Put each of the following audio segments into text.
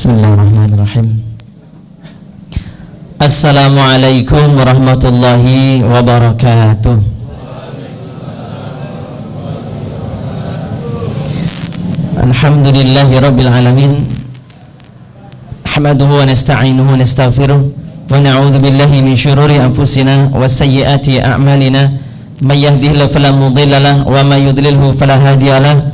Bismillahirrahmanirrahim. Assalamualaikum warahmatullahi wabarakatuh. Alhamdulillahi rabbil alamin. Ahmaduhu wa nasta'inuhu wa nastaghfiruh wa na'udzu billahi min syururi anfusina wa sayyiati a'malina. May yahdihillahu fala mudilla lahu wa may yudlilhu fala hadiya lahu.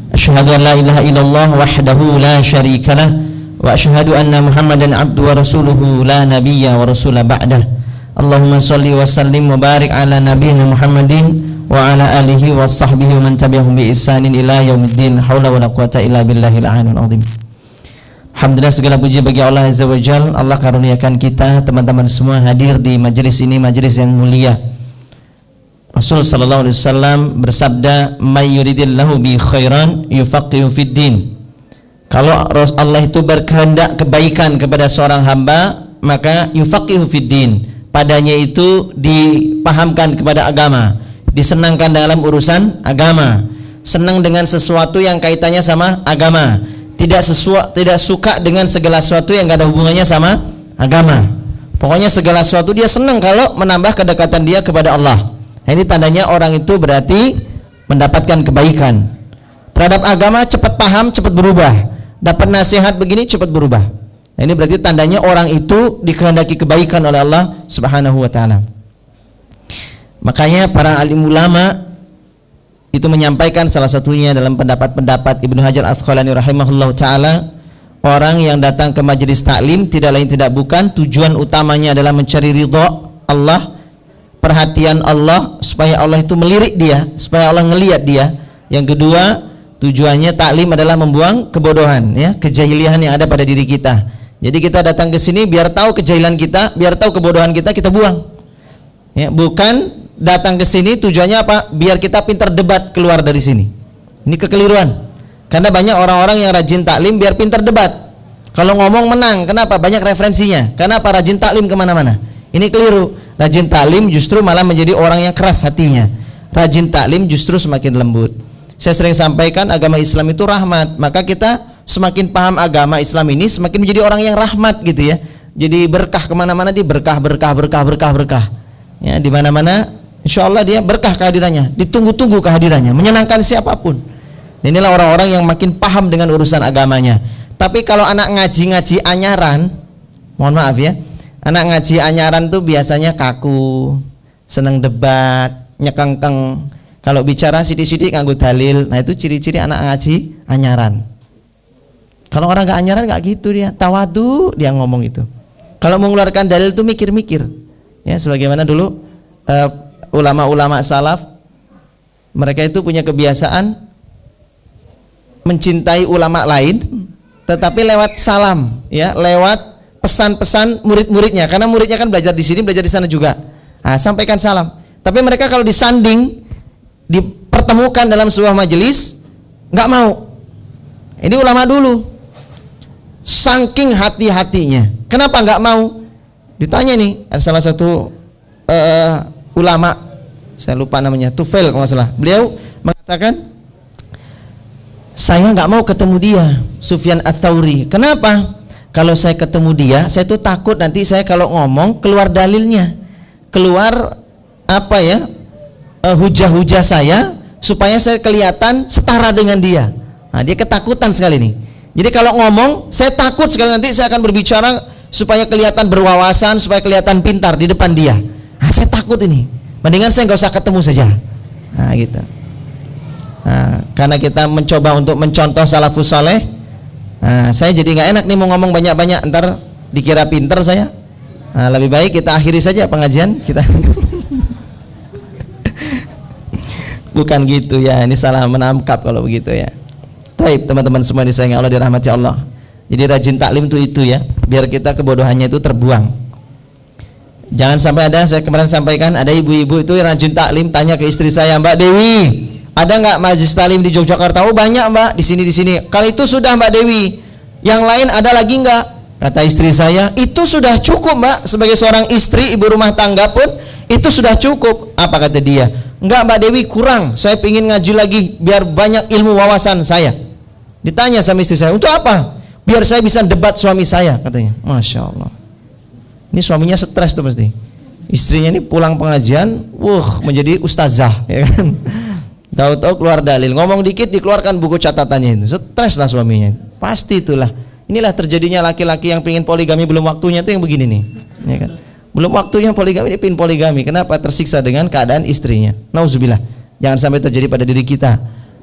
Asyhadu an la ilaha illallah wahdahu la syarika lah wa asyhadu anna Muhammadan abduhu wa rasuluhu la nabiyya wa rasula ba'dah. Allahumma shalli wa sallim wa barik ala nabiyyina Muhammadin wa ala alihi wa sahbihi wa man tabi'ahum bi ihsanin ila yaumiddin. Haula wa la quwata illa billahil aliyyil azim. Alhamdulillah, segala puji bagi Allah Azza wa Jalla. Allah karuniakan kita teman-teman semua hadir di majelis ini, majelis yang mulia. Rasul sallallahu alaihi wasallam bersabda, "May yuridillahu bi khairan yufaqihu fid din." Kalau Allah itu berkehendak kebaikan kepada seorang hamba, maka yufaqihu fid din, padanya itu dipahamkan kepada agama, disenangkan dalam urusan agama, senang dengan sesuatu yang kaitannya sama agama, tidak suka dengan segala sesuatu yang enggak ada hubungannya sama agama. Pokoknya segala sesuatu dia senang kalau menambah kedekatan dia kepada Allah. Ini tandanya orang itu berarti mendapatkan kebaikan terhadap agama, cepat paham, cepat berubah. Dapat nasihat begini cepat berubah. Ini berarti tandanya orang itu dikehendaki kebaikan oleh Allah Subhanahu wa taala. Makanya para alim ulama itu menyampaikan, salah satunya dalam pendapat-pendapat Ibnu Hajar Al-Asqalani rahimahullahu taala, orang yang datang ke majelis taklim tidak lain tidak bukan tujuan utamanya adalah mencari ridha Allah, perhatian Allah, supaya Allah itu melirik dia, supaya Allah ngelihat dia. Yang kedua, tujuannya taklim adalah membuang kebodohan, ya, kejahilian yang ada pada diri kita. Jadi kita datang ke sini biar tahu kejahilan kita, biar tahu kebodohan kita buang. Ya, bukan datang ke sini tujuannya apa? Biar kita pintar debat keluar dari sini. Ini kekeliruan. Karena banyak orang-orang yang rajin taklim biar pintar debat. Kalau ngomong menang, kenapa? Banyak referensinya. Kenapa? Rajin taklim kemana-mana. Ini keliru. Rajin taklim justru malah menjadi orang yang keras hatinya. Rajin taklim justru semakin lembut. Saya sering sampaikan agama Islam itu rahmat. Maka kita semakin paham agama Islam ini, semakin menjadi orang yang rahmat gitu ya. Jadi berkah kemana-mana, dia berkah. Ya, di mana-mana insya Allah dia berkah kehadirannya, ditunggu-tunggu kehadirannya, menyenangkan siapapun. Inilah orang-orang yang makin paham dengan urusan agamanya. Tapi kalau anak ngaji-ngaji anyaran, mohon maaf ya, anak ngaji anyaran tuh biasanya kaku, seneng debat, nyekengkeng. Kalau bicara sidik-sidik nganggo dalil. Nah itu ciri-ciri anak ngaji anyaran. Kalau orang gak anyaran gak gitu, dia tawadu, dia ngomong itu. Kalau mengeluarkan dalil tuh mikir-mikir. Ya, sebagaimana dulu ulama-ulama salaf, mereka itu punya kebiasaan mencintai ulama lain, tetapi lewat salam, ya, lewat pesan-pesan murid-muridnya, karena muridnya kan belajar di sini, belajar di sana juga. Nah, sampaikan salam. Tapi mereka kalau disanding, dipertemukan dalam sebuah majelis, nggak mau. Ini ulama dulu, saking hati-hatinya. Kenapa nggak mau? Ditanya nih, ada salah satu ulama, saya lupa namanya, Tufail kalau nggak salah. Beliau mengatakan, saya nggak mau ketemu dia, Sufyan Ats-Tsauri. Kenapa? Kalau saya ketemu dia, saya tuh takut nanti saya kalau ngomong keluar dalilnya, keluar apa ya, hujah-hujah saya, supaya saya kelihatan setara dengan dia. Nah, dia ketakutan sekali nih. Jadi kalau ngomong, saya takut sekali nanti saya akan berbicara supaya kelihatan berwawasan, supaya kelihatan pintar di depan dia. Nah, saya takut ini. Mendingan saya nggak usah ketemu saja. Nah, gitu. Nah, karena kita mencoba untuk mencontoh salafus saleh, nah, saya jadi nggak enak nih mau ngomong banyak-banyak, ntar dikira pinter saya. Nah, lebih baik kita akhiri saja pengajian kita. Bukan gitu ya, ini salah menangkap kalau begitu ya. Baik, teman-teman semua disayang Allah, dirahmati Allah. Jadi rajin taklim itu ya, biar kita kebodohannya itu terbuang. Jangan sampai ada, saya kemarin sampaikan, ada ibu-ibu itu yang rajin taklim, tanya ke istri saya, Mbak Dewi, ada nggak majelis taklim di Yogyakarta? Oh banyak Mbak, di sini. Kalau itu sudah Mbak Dewi, yang lain ada lagi nggak? Kata istri saya, itu sudah cukup Mbak. Sebagai seorang istri, ibu rumah tangga pun itu sudah cukup. Apa kata dia? Enggak Mbak Dewi, kurang, saya ingin ngaji lagi biar banyak ilmu wawasan saya. Ditanya sama istri saya, untuk apa? biar saya bisa debat suami saya, katanya. Masya Allah. Ini suaminya stres tuh pasti. Istrinya ini pulang pengajian, menjadi ustazah, ya kan? Tahu-tahu keluar dalil, ngomong dikit dikeluarkan buku catatannya itu. Stres lah suaminya. Pasti itulah. Inilah terjadinya laki-laki yang pingin poligami belum waktunya itu yang begini nih, ya kan? Belum waktunya poligami, dia pingin poligami. Kenapa? Tersiksa dengan keadaan istrinya. Nauzubillah. Jangan sampai terjadi pada diri kita.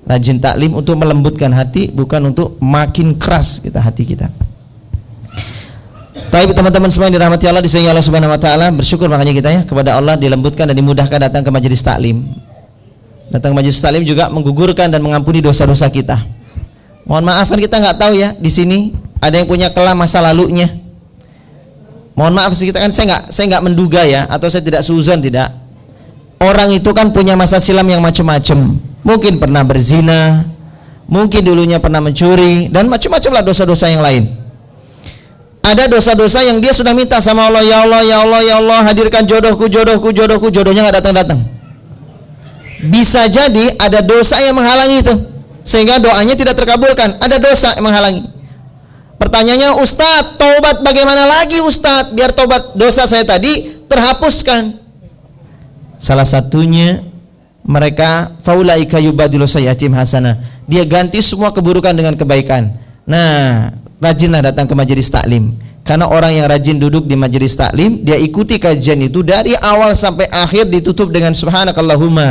Rajin taklim untuk melembutkan hati, bukan untuk makin keras kita hati kita. Baik teman-teman semua yang dirahmati Allah, disayangi Allah Subhanahu wa taala, bersyukur makanya kita ya kepada Allah dilembutkan dan dimudahkan datang ke majelis taklim. Datang ke majelis taklim juga menggugurkan dan mengampuni dosa-dosa kita. Mohon maaf kan kita nggak tahu ya, di sini ada yang punya kelam masa lalunya. Mohon maaf kita kan saya nggak menduga ya, atau saya tidak suzon, tidak. Orang itu kan punya masa silam yang macam-macam. Mungkin pernah berzina, mungkin dulunya pernah mencuri, dan macam-macam lah dosa-dosa yang lain. Ada dosa-dosa yang dia sudah minta sama Allah, ya Allah, ya Allah, ya Allah, hadirkan jodohku, jodohku, jodohku, jodohnya nggak datang-datang. Bisa jadi ada dosa yang menghalangi itu, sehingga doanya tidak terkabulkan. Ada dosa yang menghalangi. Pertanyaannya, Ustadz, taubat bagaimana lagi Ustadz? Biar taubat dosa saya tadi terhapuskan. Salah satunya mereka faulaika yubadilu sayyiatim hasanah. Dia ganti semua keburukan dengan kebaikan. Nah, rajinlah datang ke majelis taklim. Karena orang yang rajin duduk di majelis taklim, dia ikuti kajian itu dari awal sampai akhir, ditutup dengan subhanakallahumma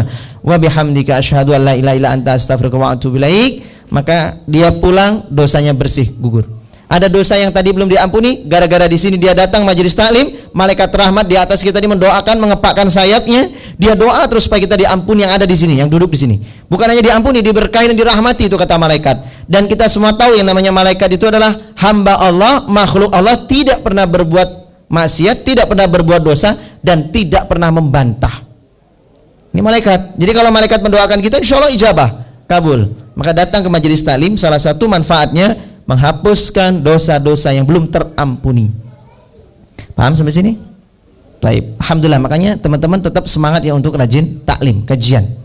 wa bihamdika asyhadu an la ilaha illa anta astaghfiruka wa atubu ilaik, maka dia pulang dosanya bersih, gugur. Ada dosa yang tadi belum diampuni, gara-gara di sini dia datang majelis taklim, malaikat rahmat di atas kita ini mendoakan, mengepakkan sayapnya, dia doa terus supaya kita diampuni yang ada di sini, yang duduk di sini. Bukan hanya diampuni, diberkahi dan dirahmati, itu kata malaikat. Dan kita semua tahu yang namanya malaikat itu adalah hamba Allah, makhluk Allah, tidak pernah berbuat maksiat, tidak pernah berbuat dosa, dan tidak pernah membantah. Ini malaikat. Jadi kalau malaikat mendoakan kita, insya Allah ijabah, kabul. Maka datang ke majelis taklim, salah satu manfaatnya menghapuskan dosa-dosa yang belum terampuni. Paham sampai sini? Baik, alhamdulillah. Makanya teman-teman tetap semangat ya untuk rajin taklim, kajian.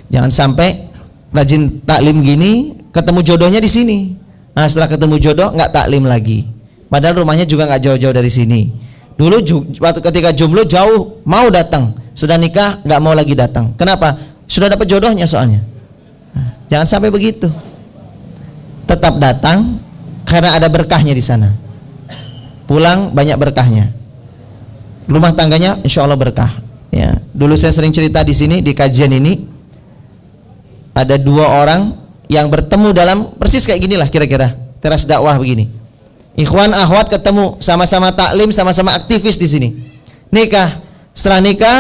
Jangan sampai rajin taklim gini, ketemu jodohnya di sini. Nah, setelah ketemu jodoh nggak taklim lagi. Padahal rumahnya juga nggak jauh-jauh dari sini. Dulu waktu ketika jomblo jauh mau datang, sudah nikah nggak mau lagi datang. Kenapa? Sudah dapat jodohnya soalnya. Nah, jangan sampai begitu. Tetap datang karena ada berkahnya di sana. Pulang banyak berkahnya. Rumah tangganya insya Allah berkah. Ya, dulu saya sering cerita di sini di kajian ini, ada dua orang yang bertemu dalam persis kayak ginilah kira-kira teras dakwah begini. Ikhwan akhwat ketemu, sama-sama taklim, sama-sama aktivis di sini. Nikah, setelah nikah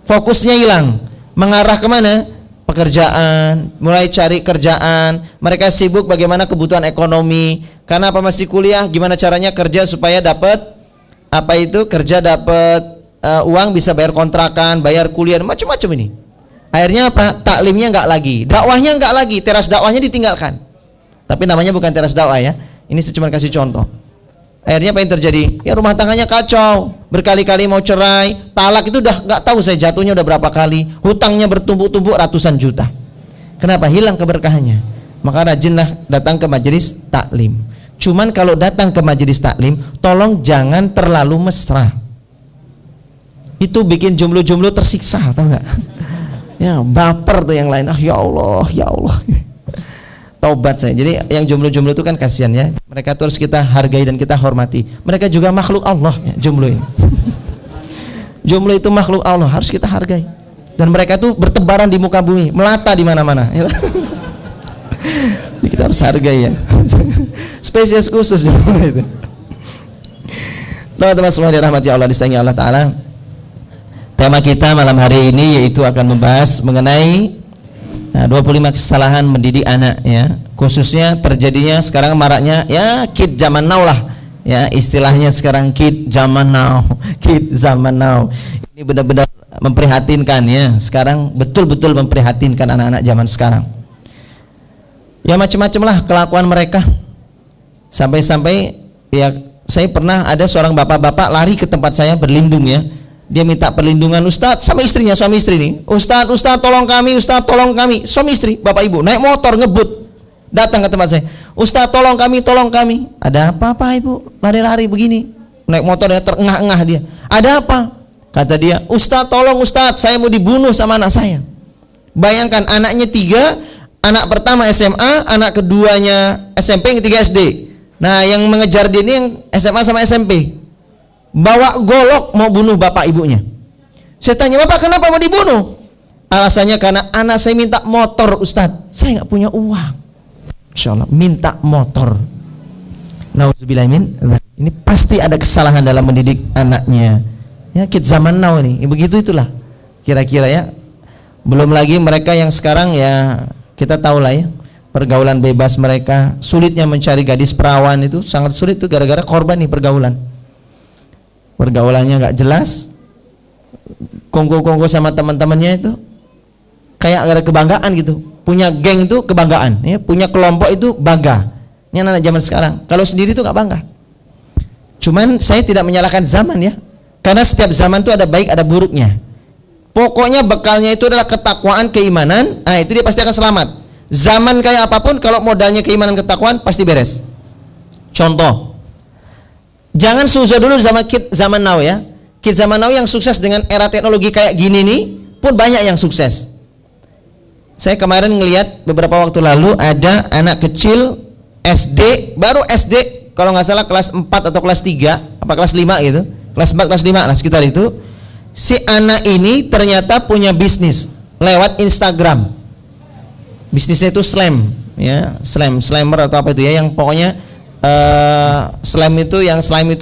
fokusnya hilang, mengarah kemana? Pekerjaan, mulai cari kerjaan. Mereka sibuk bagaimana kebutuhan ekonomi. Karena apa, masih kuliah, gimana caranya kerja supaya dapat apa itu, kerja dapat uang bisa bayar kontrakan, bayar kuliah, macam-macam ini. Akhirnya apa? Taklimnya enggak lagi, dakwahnya enggak lagi, teras dakwahnya ditinggalkan. Tapi namanya bukan teras dakwah ya. Ini saya cuma kasih contoh. Akhirnya apa yang terjadi? Ya rumah tangganya kacau, berkali-kali mau cerai, talak itu udah nggak tahu saya jatuhnya udah berapa kali, hutangnya bertumpuk-tumpuk ratusan juta. Kenapa? Hilang keberkahannya. Maka rajinlah datang ke majelis taklim. Cuman kalau datang ke majelis taklim, tolong jangan terlalu mesra. Itu bikin jomblo-jomblo tersiksa, tahu nggak? Ya baper tuh yang lain. Ah ya Allah, ya Allah. Taubat saya. Jadi yang jomblo-jomblo itu kan kasihan ya. Mereka terus kita hargai dan kita hormati. Mereka juga makhluk Allah ya, jomblo ini. Jomblo itu makhluk Allah, harus kita hargai. Dan mereka itu bertebaran di muka bumi, melata di mana-mana. Jadi kita harus hargai ya. Spesies khusus jomblo itu. Teman-teman semua dirahmati Allah, disayangi Allah Ta'ala. Tema kita malam hari ini yaitu akan membahas mengenai 25 kesalahan mendidik anak ya, khususnya terjadinya sekarang maraknya ya kid zaman now lah ya, istilahnya sekarang kid zaman now, kid zaman now. Ini benar-benar memprihatinkan ya, sekarang betul-betul memprihatinkan anak-anak zaman sekarang. Ya macam-macam lah kelakuan mereka. Sampai-sampai ya saya pernah ada seorang bapak-bapak lari ke tempat saya berlindung ya. Dia minta perlindungan Ustadz sama istrinya, suami istri nih. Ustadz tolong kami, Ustadz tolong kami. Suami istri, bapak ibu naik motor ngebut datang ke tempat saya. Ustaz, tolong kami. Ada apa ibu? Lari-lari begini, naik motornya terengah-engah dia. Ada apa? Kata dia, Ustaz, tolong Ustaz, saya mau dibunuh sama anak saya. Bayangkan, anaknya 3, anak pertama SMA, anak keduanya SMP, yang ketiga SD. Nah, yang mengejar dia ini yang SMA sama SMP. Bawa golok mau bunuh bapak ibunya. Saya tanya, Bapak kenapa mau dibunuh? Alasannya karena anak saya minta motor, Ustaz. Saya nggak punya uang. Insya Allah, minta motor. Nauzubillahimin. Ini pasti ada kesalahan dalam mendidik anaknya. Ya, kids zaman now ini. Begitu itulah. Kira-kira ya. Belum lagi mereka yang sekarang ya, kita tahu lah ya, pergaulan bebas mereka, sulitnya mencari gadis perawan itu sangat sulit tuh gara-gara korban nih pergaulan. Pergaulannya nggak jelas, kongko-kongko sama teman-temannya itu kayak ada kebanggaan gitu. Punya geng itu kebanggaan, ya, punya kelompok itu bangga. Ini anak zaman sekarang. Kalau sendiri itu nggak bangga. Cuman saya tidak menyalahkan zaman ya, karena setiap zaman itu ada baik ada buruknya. Pokoknya bekalnya itu adalah ketakwaan, keimanan. Nah, itu dia pasti akan selamat. Zaman kayak apapun, kalau modalnya keimanan, ketakwaan, pasti beres. Contoh, jangan suzon dulu sama kid zaman now ya. Kid zaman now yang sukses dengan era teknologi kayak gini nih pun banyak yang sukses. Saya kemarin ngelihat beberapa waktu lalu ada anak kecil SD, baru SD kalau nggak salah kelas 4 atau kelas 3 apa kelas 5 gitu, kelas 4 kelas 5 lah sekitar itu. Si anak ini ternyata punya bisnis lewat Instagram. Bisnisnya itu slam ya, slammer atau apa itu ya, yang pokoknya slime itu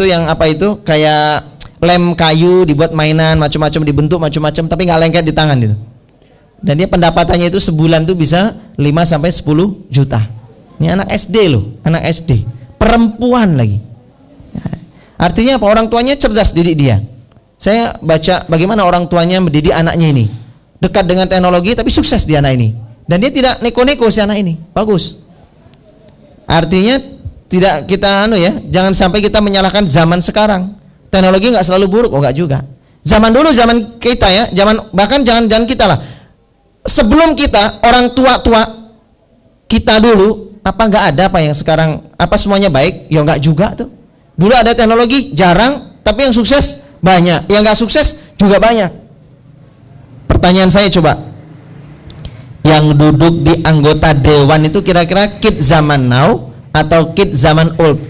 yang apa itu kayak lem kayu dibuat mainan macam-macam, dibentuk macam-macam tapi nggak lengket di tangan gitu. Dan dia pendapatannya itu sebulan tuh bisa 5 sampai 10 juta. Ini anak SD loh, anak SD, perempuan lagi. Artinya apa? Orang tuanya cerdas didik dia. Saya baca bagaimana orang tuanya mendidik anaknya ini, dekat dengan teknologi tapi sukses di anak ini. Dan dia tidak neko-neko si anak ini, bagus. Artinya tidak kita jangan sampai kita menyalahkan zaman sekarang. Teknologi nggak selalu buruk, nggak juga. Zaman dulu, zaman kita ya, bahkan jangan kita lah. Sebelum kita, orang tua kita dulu, apa nggak ada apa yang sekarang, apa semuanya baik? Ya nggak juga tuh. Dulu ada teknologi jarang, tapi yang sukses banyak, yang nggak sukses juga banyak. Pertanyaan saya coba, yang duduk di anggota dewan itu kira-kira kid zaman now atau kid zaman old?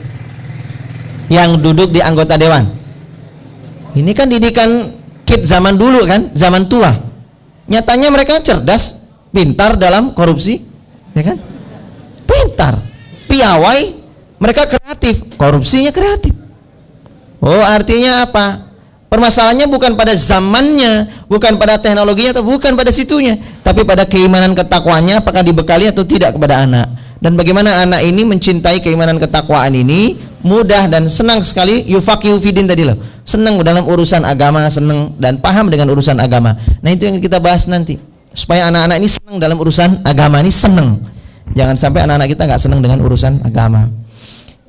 Yang duduk di anggota dewan ini kan didikan kid zaman dulu kan, zaman tua. Nyatanya mereka cerdas, pintar dalam korupsi, ya kan? Pintar, piawai, mereka kreatif, korupsinya kreatif. Oh, artinya apa? Permasalahannya bukan pada zamannya, bukan pada teknologinya, atau bukan pada situnya, tapi pada keimanan ketakwaannya, apakah dibekali atau tidak kepada anak. Dan bagaimana anak ini mencintai keimanan ketakwaan ini, mudah dan senang sekali, yufaqihu fiddin tadi loh, senang dalam urusan agama, senang dan paham dengan urusan agama. Nah, itu yang kita bahas nanti, supaya anak-anak ini senang dalam urusan agama ini, senang. Jangan sampai anak-anak kita nggak senang dengan urusan agama.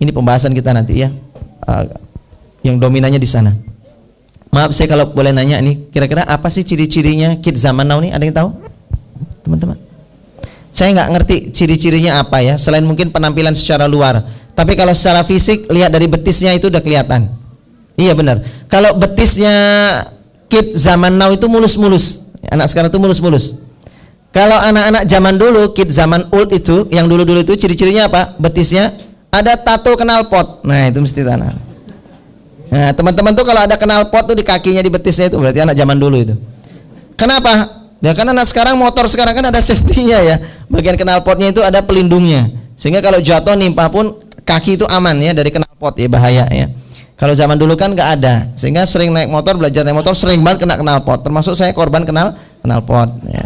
Ini pembahasan kita nanti ya, yang dominannya di sana. Maaf, saya kalau boleh nanya nih, kira-kira apa sih ciri-cirinya kid zaman now nih? Ada yang tahu? Teman-teman, saya nggak ngerti ciri-cirinya apa ya, selain mungkin penampilan secara luar. Tapi kalau secara fisik, lihat dari betisnya itu udah kelihatan. Iya benar. Kalau betisnya kid zaman now itu mulus-mulus, anak sekarang itu mulus-mulus. Kalau anak-anak zaman dulu, kid zaman old itu, yang dulu-dulu itu ciri-cirinya apa? Betisnya ada tato knalpot. Nah, itu mesti tanah. Nah, teman-teman tuh kalau ada knalpot tuh di kakinya, di betisnya itu berarti anak zaman dulu itu. Kenapa? Ya karena anak sekarang, motor sekarang kan ada safety-nya ya. Bagian knalpotnya itu ada pelindungnya. Sehingga kalau jatuh nimpa pun kaki itu aman ya dari knalpot ya, bahaya ya. Kalau zaman dulu kan nggak ada. Sehingga sering naik motor, belajar naik motor sering banget kena knalpot. Termasuk saya korban knalpot ya.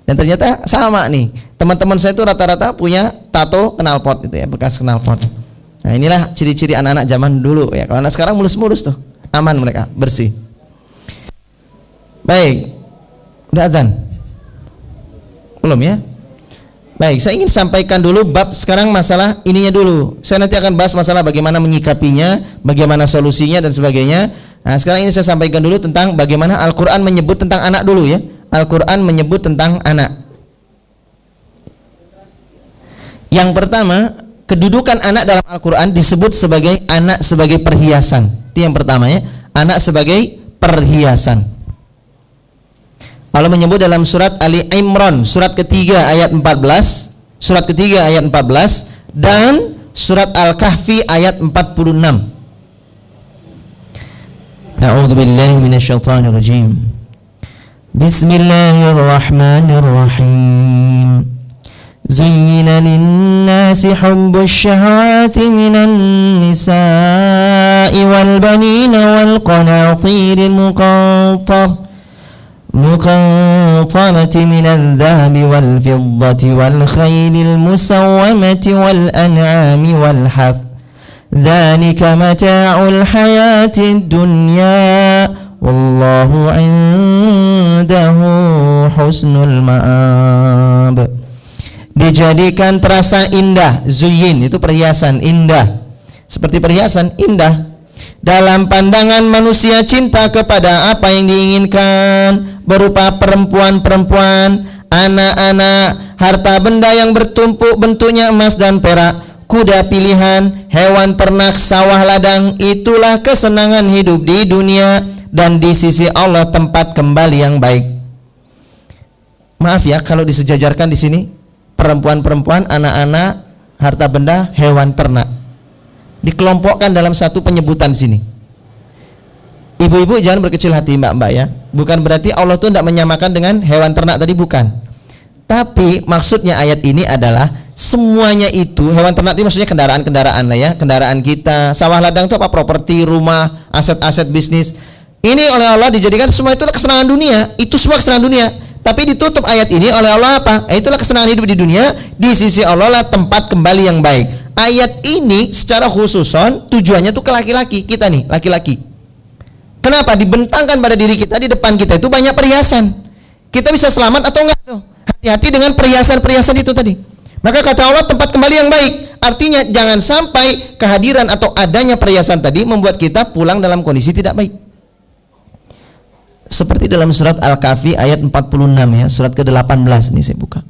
Dan ternyata sama nih. Teman-teman saya itu rata-rata punya tato knalpot itu ya, bekas knalpot. Nah, inilah ciri-ciri anak-anak zaman dulu ya. Kalau anak sekarang mulus-mulus tuh, aman mereka, bersih. Baik, udah azan? Belum ya? Baik, saya ingin sampaikan dulu bab sekarang masalah ininya dulu. Saya nanti akan bahas masalah bagaimana menyikapinya, bagaimana solusinya dan sebagainya. Nah, sekarang ini saya sampaikan dulu tentang bagaimana Al-Quran menyebut tentang anak dulu ya. Al-Quran menyebut tentang anak. Yang pertama, kedudukan anak dalam Al-Quran disebut sebagai anak sebagai perhiasan. Itu yang pertama ya, anak sebagai perhiasan. Allah menyebut dalam surat Ali Imran, surat ketiga ayat 14, surat ketiga ayat 14, dan surat Al-Kahfi ayat 46. A'udzu billahi minasyaitonir rajim. Bismillahirrahmanirrahim. Zuyyina lin-nasi hubbus syahawati minan nisa'i wal banina wal qanatiril muqantarati minadh dhahabi wal fiddati wal khaylil musawwamati wal an'ami wal harth. Dzalika mata'ul hayatid dunya wallahu 'indahu husnul ma'ab. Dijadikan terasa indah, zuyin itu perhiasan, indah. Seperti perhiasan, indah. Dalam pandangan manusia cinta kepada apa yang diinginkan, berupa perempuan-perempuan, anak-anak, harta benda yang bertumpuk bentuknya emas dan perak, kuda pilihan, hewan ternak, sawah ladang, itulah kesenangan hidup di dunia dan di sisi Allah tempat kembali yang baik. Maaf ya kalau disejajarkan di sini perempuan-perempuan, anak-anak, harta benda, hewan ternak dikelompokkan dalam satu penyebutan sini. Ibu-ibu jangan berkecil hati mbak-mbak ya. Bukan berarti Allah tuh tidak menyamakan dengan hewan ternak tadi, bukan. Tapi maksudnya ayat ini adalah semuanya itu, hewan ternak itu maksudnya kendaraan-kendaraan lah ya, kendaraan kita, sawah ladang itu apa, properti, rumah, aset-aset bisnis. Ini oleh Allah dijadikan semua itulah kesenangan dunia, itu semua kesenangan dunia. Tapi ditutup ayat ini oleh Allah apa? Itulah kesenangan hidup di dunia, di sisi Allah lah tempat kembali yang baik. Ayat ini secara khususon tujuannya tuh ke laki-laki, kita nih, laki-laki. Kenapa? Dibentangkan pada diri kita, di depan kita itu banyak perhiasan. Kita bisa selamat atau enggak tuh? Hati-hati dengan perhiasan-perhiasan itu tadi. Maka kata Allah tempat kembali yang baik. Artinya jangan sampai kehadiran atau adanya perhiasan tadi membuat kita pulang dalam kondisi tidak baik. Seperti dalam surat Al-Kahfi ayat 46 ya, surat ke-18 nih saya buka.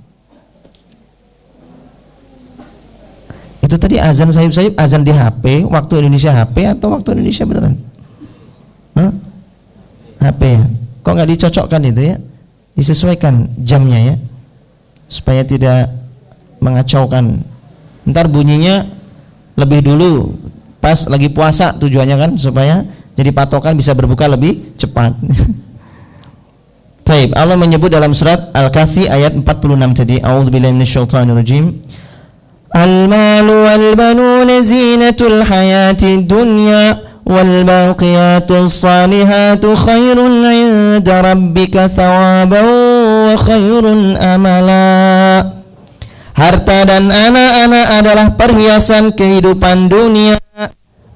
Itu tadi azan sayup-sayup, azan di HP, waktu Indonesia HP atau waktu Indonesia beneran? HP ya. Kok nggak dicocokkan itu ya? Disesuaikan jamnya ya, supaya tidak mengacaukan. Ntar bunyinya lebih dulu pas lagi puasa, tujuannya kan supaya jadi patokan bisa berbuka lebih cepat. Taib, Allah menyebut dalam surat Al-Kahfi ayat 46 tadi, a'udzubillahi minasyaitonirrajim. Al-malu wal banuna zinatul hayatid dunya wal baqiyatus salihatu khairun 'inda rabbika thawaban wa khairun amala. Harta dan anak-anak adalah perhiasan kehidupan dunia.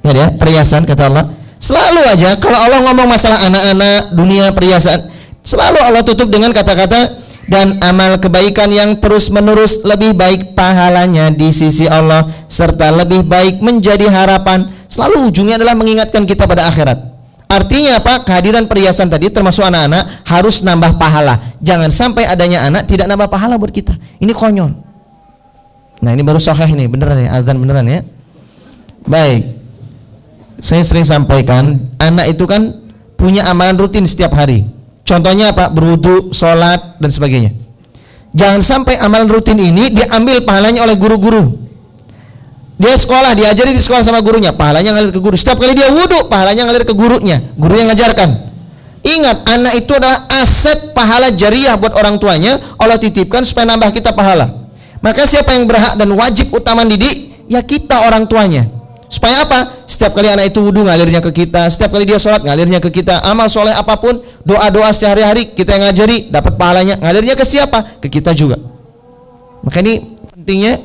Ya, perhiasan kata Allah. Selalu aja kalau Allah ngomong masalah anak-anak, dunia, perhiasan, selalu Allah tutup dengan kata-kata dan amal kebaikan yang terus menerus lebih baik pahalanya di sisi Allah serta lebih baik menjadi harapan. Selalu ujungnya adalah mengingatkan kita pada akhirat. Artinya apa? Kehadiran perhiasan tadi termasuk anak-anak harus nambah pahala. Jangan sampai adanya anak tidak nambah pahala buat kita. Ini konyol. Nah ini baru sahih nih, beneran ya, azan beneran ya. Baik, saya sering sampaikan anak itu kan punya amalan rutin setiap hari. Contohnya apa? Berwudu, sholat, dan sebagainya. Jangan sampai amalan rutin ini diambil pahalanya oleh guru-guru. Dia sekolah, diajari di sekolah sama gurunya, pahalanya ngalir ke guru. Setiap kali dia wudu, pahalanya ngalir ke gurunya, guru yang ngajarkan. Ingat, anak itu adalah aset pahala jariah buat orang tuanya. Allah titipkan supaya nambah kita pahala. Maka siapa yang berhak dan wajib utama didik? Ya kita, orang tuanya. Supaya apa? Setiap kali anak itu wudu ngalirnya ke kita, setiap kali dia sholat ngalirnya ke kita, amal soleh apapun, doa-doa sehari-hari kita yang ngajari, dapat pahalanya, ngalirnya ke siapa? Ke kita juga. Maka ini pentingnya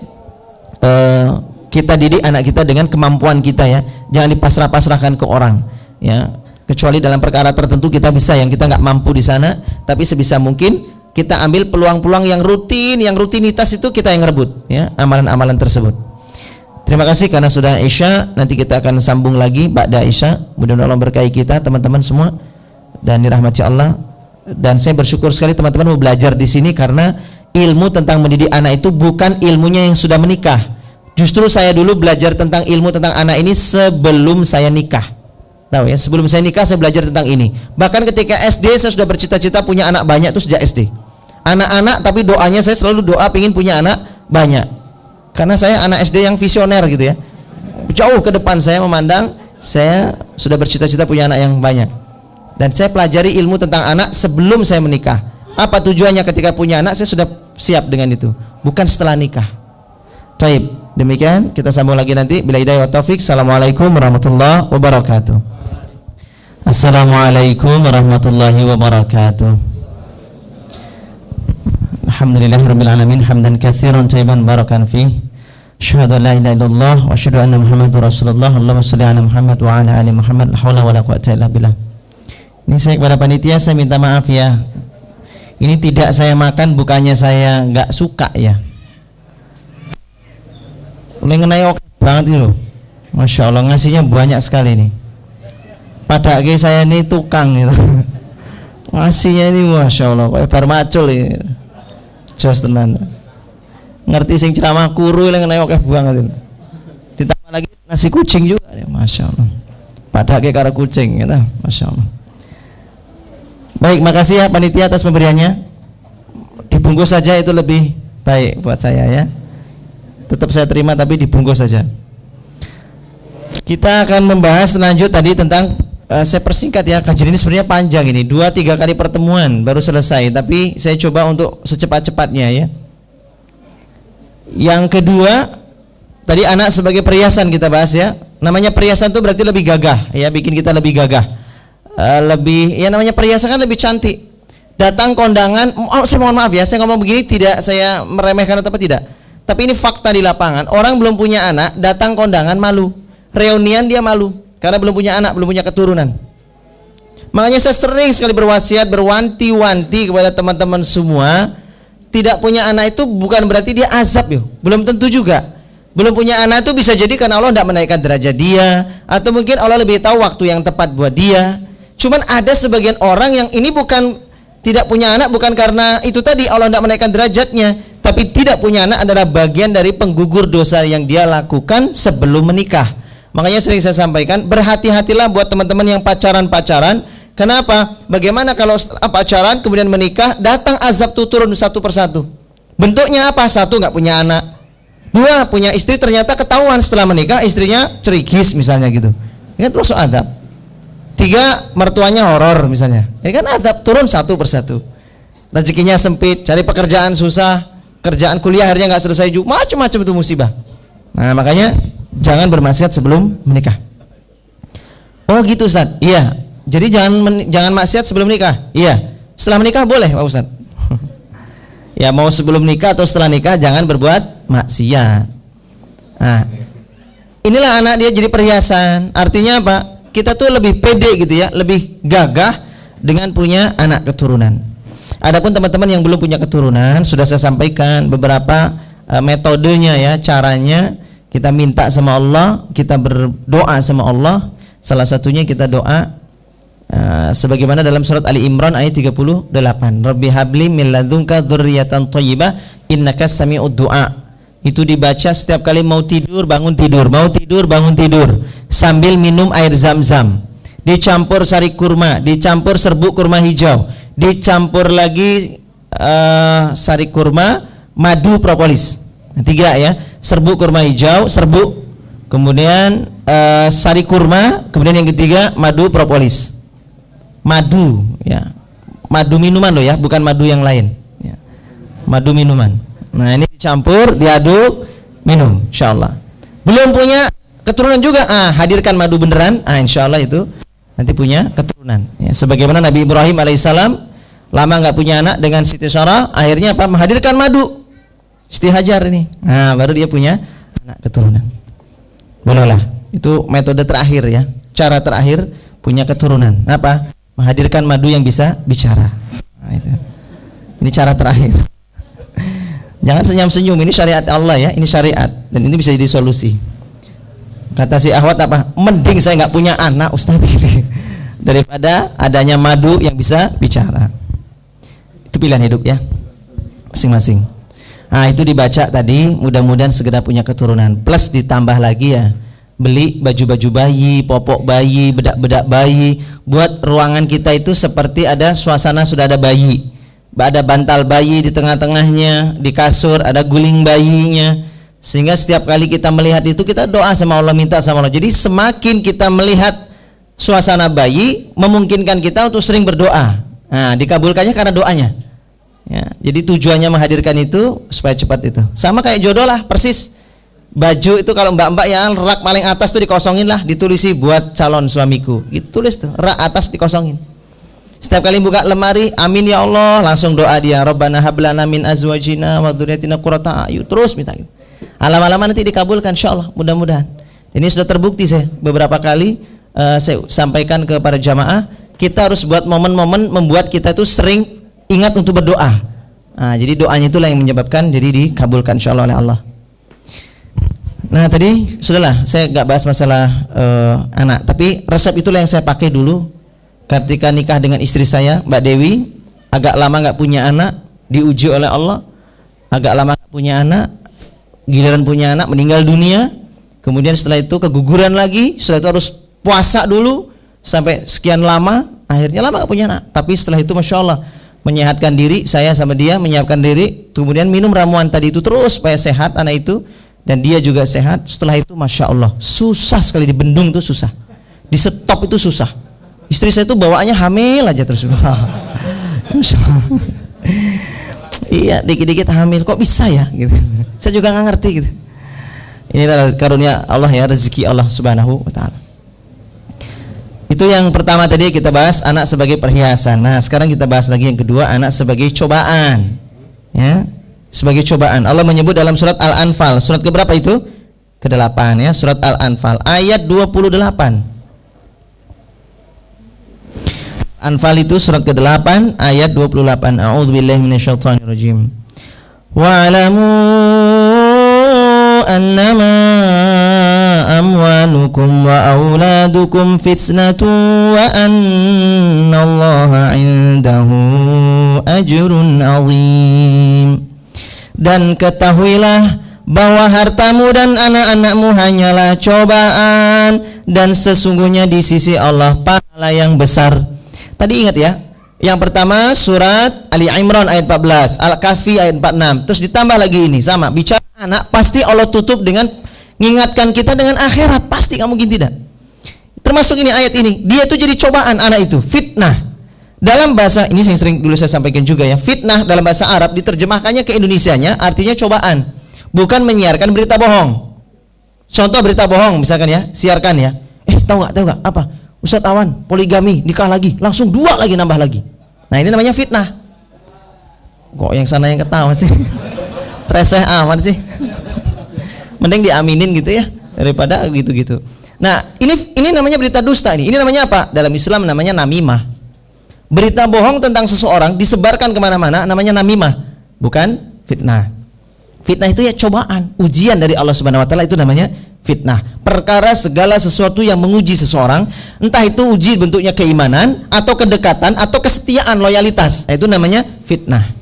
kita didik anak kita dengan kemampuan kita ya, jangan dipasrah-pasrahkan ke orang ya. Kecuali dalam perkara tertentu kita bisa, yang kita nggak mampu di sana, tapi sebisa mungkin kita ambil peluang-peluang yang rutin, yang rutinitas itu kita yang rebut ya, amalan-amalan tersebut. Terima kasih karena sudah Isya, nanti kita akan sambung lagi ba'da Isya. Mudah-mudahan Allah berkahi kita teman-teman semua dan dirahmati Allah. Dan saya bersyukur sekali teman-teman mau belajar di sini karena ilmu tentang mendidik anak itu bukan ilmunya yang sudah menikah. Justru saya dulu belajar tentang ilmu tentang anak ini sebelum saya nikah. Tahu ya, sebelum saya nikah saya belajar tentang ini. Bahkan ketika SD saya sudah bercita-cita punya anak banyak, itu sejak SD. Anak-anak, tapi doanya saya selalu doa pengen punya anak banyak. Karena saya anak SD yang visioner gitu ya. Jauh ke depan saya memandang, saya sudah bercita-cita punya anak yang banyak. Dan saya pelajari ilmu tentang anak sebelum saya menikah. Apa tujuannya ketika punya anak? Saya sudah siap dengan itu, bukan setelah nikah. Baik, demikian kita sambung lagi nanti. Bila hidayah wa taufik. Assalamualaikum warahmatullahi wabarakatuh. Assalamualaikum warahmatullahi wabarakatuh. Alhamdulillahirabbil alamin hamdan katsiran thayyiban barakan fi. Asyhadu an la ilaha illallah wa asyhadu anna Muhammadar Rasulullah. Allahumma shalli ala Muhammad wa ala ali Muhammad. La haula wala quwwata illa billah. Ini saya kepada panitia saya minta maaf ya. Ini tidak saya makan bukannya saya enggak suka ya. Oleh ngenai oke banget ini loh. Masya Allah ngasihnya banyak sekali nih. Padahal saya ini tukang gitu. Ngasihnya ini Masya Allah kayak bar macul ini. Jos tenan. Ngerti sing ceramah kuru yang ngenai oke banget ini. Ditambah lagi nasi kucing juga ya, Masya Allah. Padahal kayak karo kucing gitu. Masya Allah. Baik, makasih ya panitia atas pemberiannya. Dibungkus saja itu lebih baik buat saya ya. Tetap saya terima tapi dibungkus saja. Kita akan membahas lanjut tadi tentang saya persingkat ya, kajian ini sebenarnya panjang ini, 2-3 kali pertemuan baru selesai, tapi saya coba untuk secepat-cepatnya ya. Yang kedua, tadi anak sebagai perhiasan kita bahas ya. Namanya perhiasan itu berarti lebih gagah ya, bikin kita lebih gagah. Lebih ya, namanya perhiasan kan lebih cantik. Datang kondangan, saya mohon maaf ya, saya ngomong begini tidak saya meremehkan atau apa tidak, tapi ini fakta di lapangan. Orang belum punya anak datang kondangan malu, reunian dia malu karena belum punya anak, belum punya keturunan. Makanya saya sering sekali berwasiat, berwanti-wanti kepada teman-teman semua, tidak punya anak itu bukan berarti dia azab yo, belum tentu juga. Belum punya anak itu bisa jadi karena Allah tidak menaikkan derajat dia, atau mungkin Allah lebih tahu waktu yang tepat buat dia. Cuman ada sebagian orang yang ini bukan tidak punya anak bukan karena itu tadi Allah tidak menaikkan derajatnya, tapi tidak punya anak adalah bagian dari penggugur dosa yang dia lakukan sebelum menikah. Makanya sering saya sampaikan, berhati-hatilah buat teman-teman yang pacaran-pacaran. Kenapa? Bagaimana kalau setelah pacaran kemudian menikah, datang azab tuh turun satu persatu. Bentuknya apa? Satu, nggak punya anak. Dua, punya istri ternyata ketahuan setelah menikah istrinya cerigis misalnya gitu. Ini kan terus azab. Tiga, mertuanya horor misalnya. Ini kan azab turun satu persatu. Rezekinya sempit, cari pekerjaan susah, kerjaan kuliah akhirnya nggak selesai juga, macam-macam itu musibah. Nah makanya jangan bermaksiat sebelum menikah. Oh gitu Ustaz. Iya. Jadi jangan maksiat sebelum nikah. Iya. Setelah menikah boleh Pak Ustaz. Ya mau sebelum nikah atau setelah nikah jangan berbuat maksiat. Nah, inilah anak dia jadi perhiasan. Artinya apa? Kita tuh lebih pede gitu ya, lebih gagah dengan punya anak keturunan. Adapun teman-teman yang belum punya keturunan, sudah saya sampaikan beberapa metodenya ya, caranya. Kita minta sama Allah, kita berdoa sama Allah. Salah satunya kita doa sebagaimana dalam surat Ali Imran ayat 38. Rabbi habli min ladunka dzurriyyatan thayyibah innaka sami'ud du'a. Itu dibaca setiap kali mau tidur, bangun tidur, mau tidur, bangun tidur, sambil minum air zam-zam, dicampur sari kurma, dicampur serbuk kurma hijau, dicampur lagi sari kurma, madu propolis. Tiga ya, serbuk kurma hijau, serbuk, kemudian sari kurma, kemudian yang ketiga madu propolis. Madu ya, madu minuman loh ya, bukan madu yang lain ya. Madu minuman. Nah ini dicampur, diaduk, minum, insyaallah. Belum punya keturunan juga, hadirkan madu beneran, insyaallah itu nanti punya keturunan ya. Sebagaimana Nabi Ibrahim alaihissalam lama nggak punya anak dengan Siti Sarah, akhirnya apa? Menghadirkan madu istihajar ini, baru dia punya anak keturunan. Bolehlah, itu metode terakhir ya, cara terakhir punya keturunan. Apa? Menghadirkan madu yang bisa bicara. Itu. Ini cara terakhir. Jangan senyum-senyum, ini syariat Allah ya, ini syariat dan ini bisa jadi solusi. Kata si Ahwat apa? Mending saya nggak punya anak Ustaz daripada adanya madu yang bisa bicara. Itu pilihan hidup ya. masing-masing. Nah itu dibaca tadi, mudah-mudahan segera punya keturunan. Plus ditambah lagi ya, beli baju-baju bayi, popok bayi, bedak-bedak bayi, buat ruangan kita itu seperti ada suasana sudah ada bayi. Ada bantal bayi di tengah-tengahnya, di kasur ada guling bayinya, sehingga setiap kali kita melihat itu kita doa sama Allah, minta sama Allah. Jadi semakin kita melihat suasana bayi, memungkinkan kita untuk sering berdoa. Nah dikabulkannya karena doanya ya. Jadi tujuannya menghadirkan itu supaya cepat itu. Sama kayak jodoh lah, persis. Baju itu kalau mbak-mbak yang rak paling atas tuh dikosongin lah, ditulisi buat calon suamiku, gitu tulis tuh, rak atas dikosongin. Setiap kali buka lemari, amin ya Allah, langsung doa dia, Rabbana hablana min azwajina wa dzurriyyatina qurrata a'yun, terus minta gitu. Alam-alaman nanti dikabulkan insyaallah, mudah-mudahan. Ini sudah terbukti, saya beberapa kali saya sampaikan kepada jamaah, kita harus buat momen-momen membuat kita itu sering ingat untuk berdoa. Nah, jadi doanya itulah yang menyebabkan jadi dikabulkan insyaallah oleh Allah. Nah tadi sudahlah, saya nggak bahas masalah anak, tapi resep itulah yang saya pakai dulu ketika nikah dengan istri saya, Mbak Dewi. Agak lama nggak punya anak, diuji oleh Allah. Agak lama nggak punya anak, giliran punya anak meninggal dunia. Kemudian setelah itu keguguran lagi, setelah itu harus puasa dulu sampai sekian lama. Akhirnya lama nggak punya anak, tapi setelah itu masya Allah menyehatkan diri, saya sama dia menyiapkan diri, kemudian minum ramuan tadi itu terus supaya sehat anak itu, dan dia juga sehat. Setelah itu masya Allah susah sekali dibendung, tuh susah, di stop itu susah. Istri saya itu bawaannya hamil aja terus. Masya Allah. Iya, dikit-dikit hamil, kok bisa ya gitu. Saya juga nggak ngerti gitu. Ini adalah karunia Allah ya, rezeki Allah Subhanahu wa taala. Itu yang pertama tadi kita bahas, anak sebagai perhiasan. Nah, sekarang kita bahas lagi yang kedua, anak sebagai cobaan. Ya, sebagai cobaan. Allah menyebut dalam surat Al-Anfal, surat keberapa itu? Ke-8 ya, surat Al-Anfal ayat 28. Anfal itu surat ke-8 ayat 28. A'udzubillahi minasyaitonirrajim. Wa'lamu annama amwalukum wa auladukum fitnatun wa annallaha 'indahu ajrun 'azim. Dan ketahuilah bahwa hartamu dan anak-anakmu hanyalah cobaan, dan sesungguhnya di sisi Allah pahala yang besar. Tadi ingat ya, yang pertama surat Ali Imran ayat 14, Al-Kahfi ayat 46. Terus ditambah lagi ini, sama, bicara anak pasti Allah tutup dengan mengingatkan kita dengan akhirat, pasti nggak mungkin tidak. Termasuk ini ayat ini, dia itu jadi cobaan, anak itu fitnah. Dalam bahasa ini yang sering dulu saya sampaikan juga ya, fitnah dalam bahasa Arab diterjemahkannya ke Indonesianya artinya cobaan, bukan menyiarkan berita bohong. Contoh berita bohong misalkan ya, siarkan ya, tahu nggak apa? Ustadz Awan poligami, nikah lagi, langsung 2 lagi, nambah lagi. Nah ini namanya fitnah. Kok yang sana yang ketawa sih? Reseh aman sih. Mending diaminin gitu ya, daripada gitu-gitu. Nah ini namanya berita dusta ini. Ini namanya apa? Dalam Islam namanya namimah. Berita bohong tentang seseorang disebarkan kemana-mana, namanya namimah, bukan fitnah. Fitnah itu ya cobaan, ujian dari Allah Subhanahu Wa Taala, itu namanya fitnah. Perkara segala sesuatu yang menguji seseorang, entah itu uji bentuknya keimanan atau kedekatan atau kesetiaan, loyalitas, itu namanya fitnah.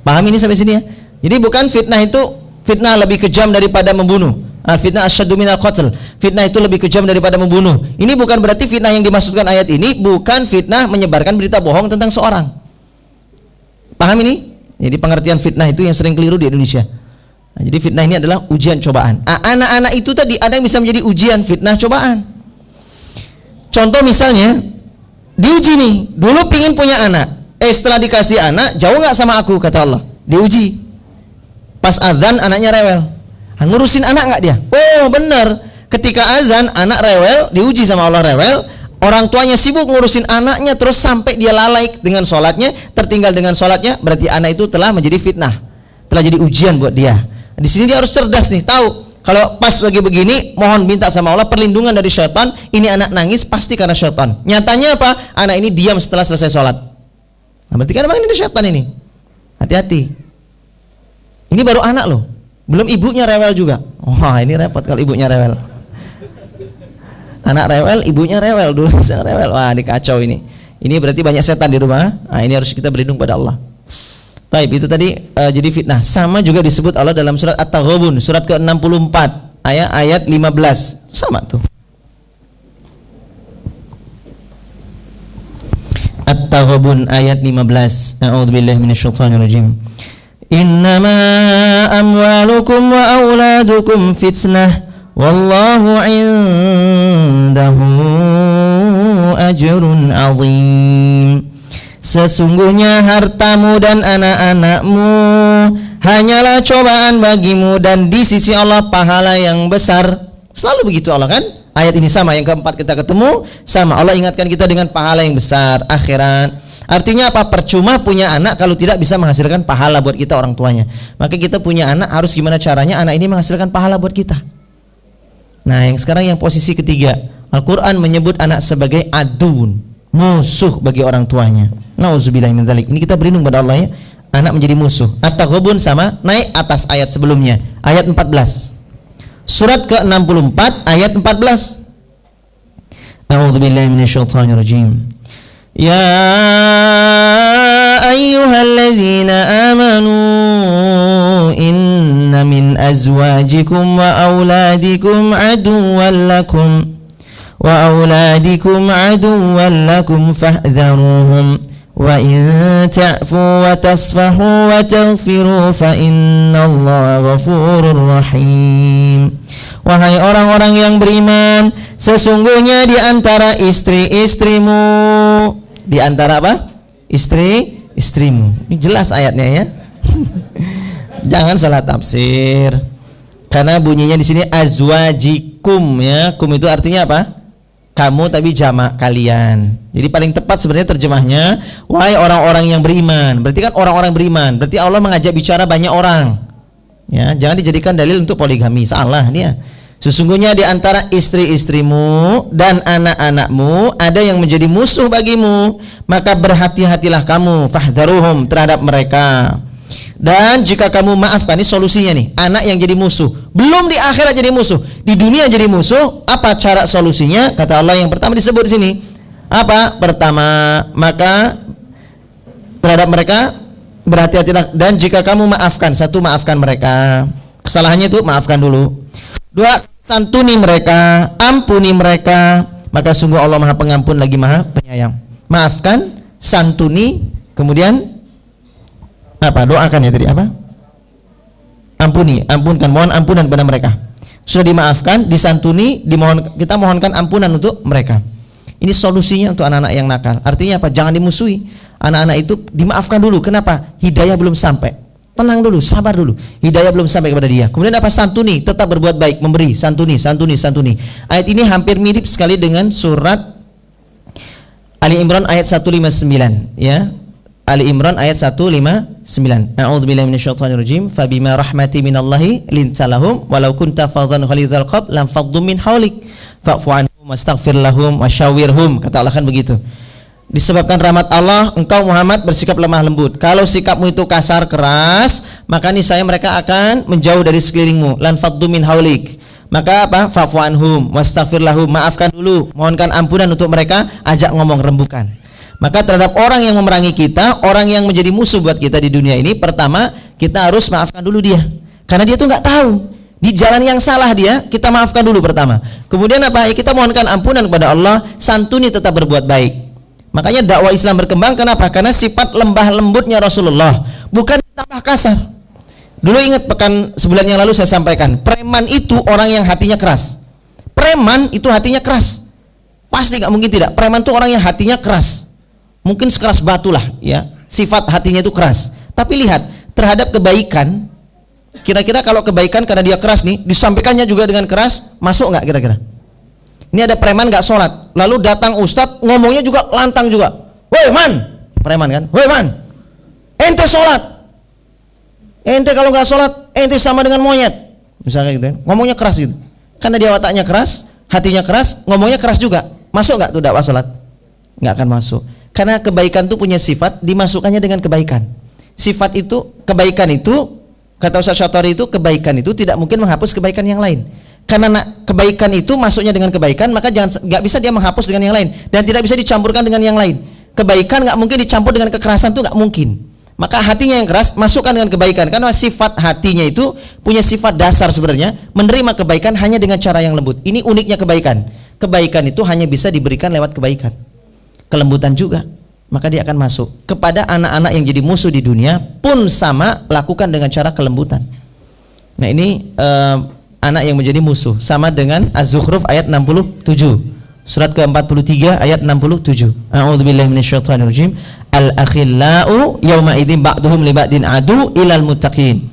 Paham ini sampai sini ya? Jadi bukan fitnah itu fitnah lebih kejam daripada membunuh. Fitnah asyaddu minal qatl. Fitnah itu lebih kejam daripada membunuh. Ini bukan berarti fitnah yang dimaksudkan ayat ini bukan fitnah menyebarkan berita bohong tentang seorang. Paham ini? Jadi pengertian fitnah itu yang sering keliru di Indonesia. Nah, jadi fitnah ini adalah ujian cobaan. Anak-anak itu tadi ada yang bisa menjadi ujian, fitnah, cobaan. Contoh misalnya diuji nih, dulu pingin punya anak, setelah dikasih anak jauh nggak sama aku, kata Allah. Diuji, pas azan anaknya rewel. Ngurusin anak nggak dia? Oh bener, ketika azan anak rewel, diuji sama Allah, rewel. Orang tuanya sibuk ngurusin anaknya terus sampai dia lalai dengan sholatnya, tertinggal dengan sholatnya, berarti anak itu telah menjadi fitnah, telah jadi ujian buat dia. Di sini dia harus cerdas nih, tahu kalau pas lagi begini mohon minta sama Allah perlindungan dari syaitan. Ini anak nangis pasti karena syaitan. Nyatanya apa? Anak ini diam setelah selesai sholat. Nah, berarti kan memang ini syaitan ini. Hati-hati. Ini baru anak loh, belum ibunya rewel juga. Wah ini repot kalau ibunya rewel. Anak rewel, ibunya rewel, dulu saya rewel. Wah ini kacau ini. Ini berarti banyak setan di rumah. Nah, ini harus kita berlindung pada Allah. Taib itu tadi jadi fitnah. Sama juga disebut Allah dalam surat At-Taghabun surat ke-64 ayat 15. Sama tuh. At-Taghabun ayat 15. A'udzubillahi minasyaitonirrajim. Innama amwalukum wa auladukum fitnah wallahu 'indahu ajrun 'azim. Sesungguhnya hartamu dan anak-anakmu hanyalah cobaan bagimu, dan di sisi Allah pahala yang besar. Selalu begitu Allah kan? Ayat ini sama, yang keempat kita ketemu sama. Allah ingatkan kita dengan pahala yang besar akhirat. Artinya apa? Percuma punya anak kalau tidak bisa menghasilkan pahala buat kita orang tuanya. Maka kita punya anak harus gimana caranya anak ini menghasilkan pahala buat kita. Nah, yang sekarang yang posisi ketiga, Al-Quran menyebut anak sebagai adun, musuh bagi orang tuanya. Nauzubillahi min dzalik. Ini kita berlindung pada Allah ya. Anak menjadi musuh. At-Taghabun sama, naik atas ayat sebelumnya, ayat 14. Surat ke-64 ayat 14. A'udzubillahi minasyaitonirrajim. Ya ayyuhalladzina amanu inna min azwajikum wa auladikum aduwwan lakum fahdharuhum wa in ta'fu wa tasfahu wa taghfiru fa innallaha ghafurur rahim. Wahai orang-orang yang beriman, sesungguhnya di antara istri-istrimu, di antara apa? Istri-istrimu. Ini jelas ayatnya ya. Jangan salah tafsir. Karena bunyinya di sini azwajikum ya. Kum itu artinya apa? Kamu, tapi jamak kalian. Jadi paling tepat sebenarnya terjemahnya wahai orang-orang yang beriman. Berarti kan orang-orang beriman. Berarti Allah mengajak bicara banyak orang. Ya, jangan dijadikan dalil untuk poligami. Salah dia. Sesungguhnya di antara istri-istrimu dan anak-anakmu ada yang menjadi musuh bagimu, maka berhati-hatilah kamu fahdharuhum terhadap mereka. Dan jika kamu maafkan, ini solusinya nih, anak yang jadi musuh, belum di akhirat jadi musuh, di dunia jadi musuh, apa cara solusinya? Kata Allah yang pertama disebut di sini. Apa? Pertama, maka terhadap mereka berhati-hatilah, dan jika kamu maafkan, satu, maafkan mereka. Kesalahannya itu maafkan dulu. Dua, santuni mereka, ampuni mereka, maka sungguh Allah Maha Pengampun lagi Maha Penyayang. Maafkan, santuni, kemudian apa? Doakan ya tadi apa? Ampuni, ampunkan, mohon ampunan kepada mereka. Sudah dimaafkan, disantuni, kita mohonkan ampunan untuk mereka. Ini solusinya untuk anak-anak yang nakal. Artinya apa? Jangan dimusuhi. Anak-anak itu dimaafkan dulu. Kenapa? Hidayah belum sampai. Tenang dulu, sabar dulu. Hidayah belum sampai kepada dia. Kemudian apa? Santuni, tetap berbuat baik, memberi, santuni. Ayat ini hampir mirip sekali dengan surat Ali Imran ayat 159, ya. Ali Imran ayat 159. A'udzubillahi minasyaitonirrajim. Fabima rahmati minallahi lintalahum walau kunta fadhan ghalidhal qalb lam faddu min haulik fa'fu anhum wastaghfir lahum wasyawirhum. Kata Allah kan begitu. Disebabkan rahmat Allah, engkau Muhammad bersikap lemah lembut. Kalau sikapmu itu kasar keras, maka niscaya mereka akan menjauh dari sekelilingmu. Lan faddu min haulik. Maka apa? Fa'fu anhum wastaghfir lahum. Maafkan dulu, mohonkan ampunan untuk mereka, ajak ngomong, rembukan. Maka terhadap orang yang memerangi kita, orang yang menjadi musuh buat kita di dunia ini, pertama kita harus maafkan dulu dia. Karena dia tuh nggak tahu di jalan yang salah dia, kita maafkan dulu pertama. Kemudian apa? Ya, kita mohonkan ampunan kepada Allah, santuni, tetap berbuat baik. Makanya dakwah Islam berkembang. Kenapa? Karena sifat lembah lembutnya Rasulullah, bukan tambah kasar. Dulu ingat sebulan yang lalu saya sampaikan, preman itu orang yang hatinya keras. Preman itu hatinya keras. Pasti nggak mungkin tidak. Preman itu orang yang hatinya keras. Mungkin sekeras batu lah, ya. Sifat hatinya itu keras. Tapi lihat terhadap kebaikan. Kira-kira kalau kebaikan karena dia keras nih, disampaikannya juga dengan keras, masuk nggak kira-kira? Ini ada preman gak sholat, lalu datang ustadz ngomongnya juga lantang juga. Woi man, preman kan? Woi man, ente sholat, ente kalau gak sholat, ente sama dengan monyet, misalnya gitu. Ngomongnya keras gitu. Karena dia wataknya keras, hatinya keras, ngomongnya keras juga. Masuk gak tuh dakwah sholat? Gak akan masuk. Karena kebaikan itu punya sifat, dimasukkannya dengan kebaikan. Sifat itu, kebaikan itu, kata Ustaz Syatari itu, kebaikan itu tidak mungkin menghapus kebaikan yang lain. Karena kebaikan itu masuknya dengan kebaikan, maka nggak bisa dia menghapus dengan yang lain, dan tidak bisa dicampurkan dengan yang lain. Kebaikan nggak mungkin dicampur dengan kekerasan, itu nggak mungkin. Maka hatinya yang keras masukkan dengan kebaikan, karena sifat hatinya itu punya sifat dasar sebenarnya menerima kebaikan hanya dengan cara yang lembut. Ini uniknya kebaikan. Kebaikan itu hanya bisa diberikan lewat kebaikan. Kelembutan juga. Maka dia akan masuk. Kepada anak-anak yang jadi musuh di dunia pun sama, lakukan dengan cara kelembutan. Nah ini anak yang menjadi musuh sama dengan Az-Zukhruf ayat 67. Surat ke-43 ayat 67. A'udzubillahi minasyaitonirrajim. Al-akhillau yauma idzin ba'duhum li ba'din adu ilal muttaqin.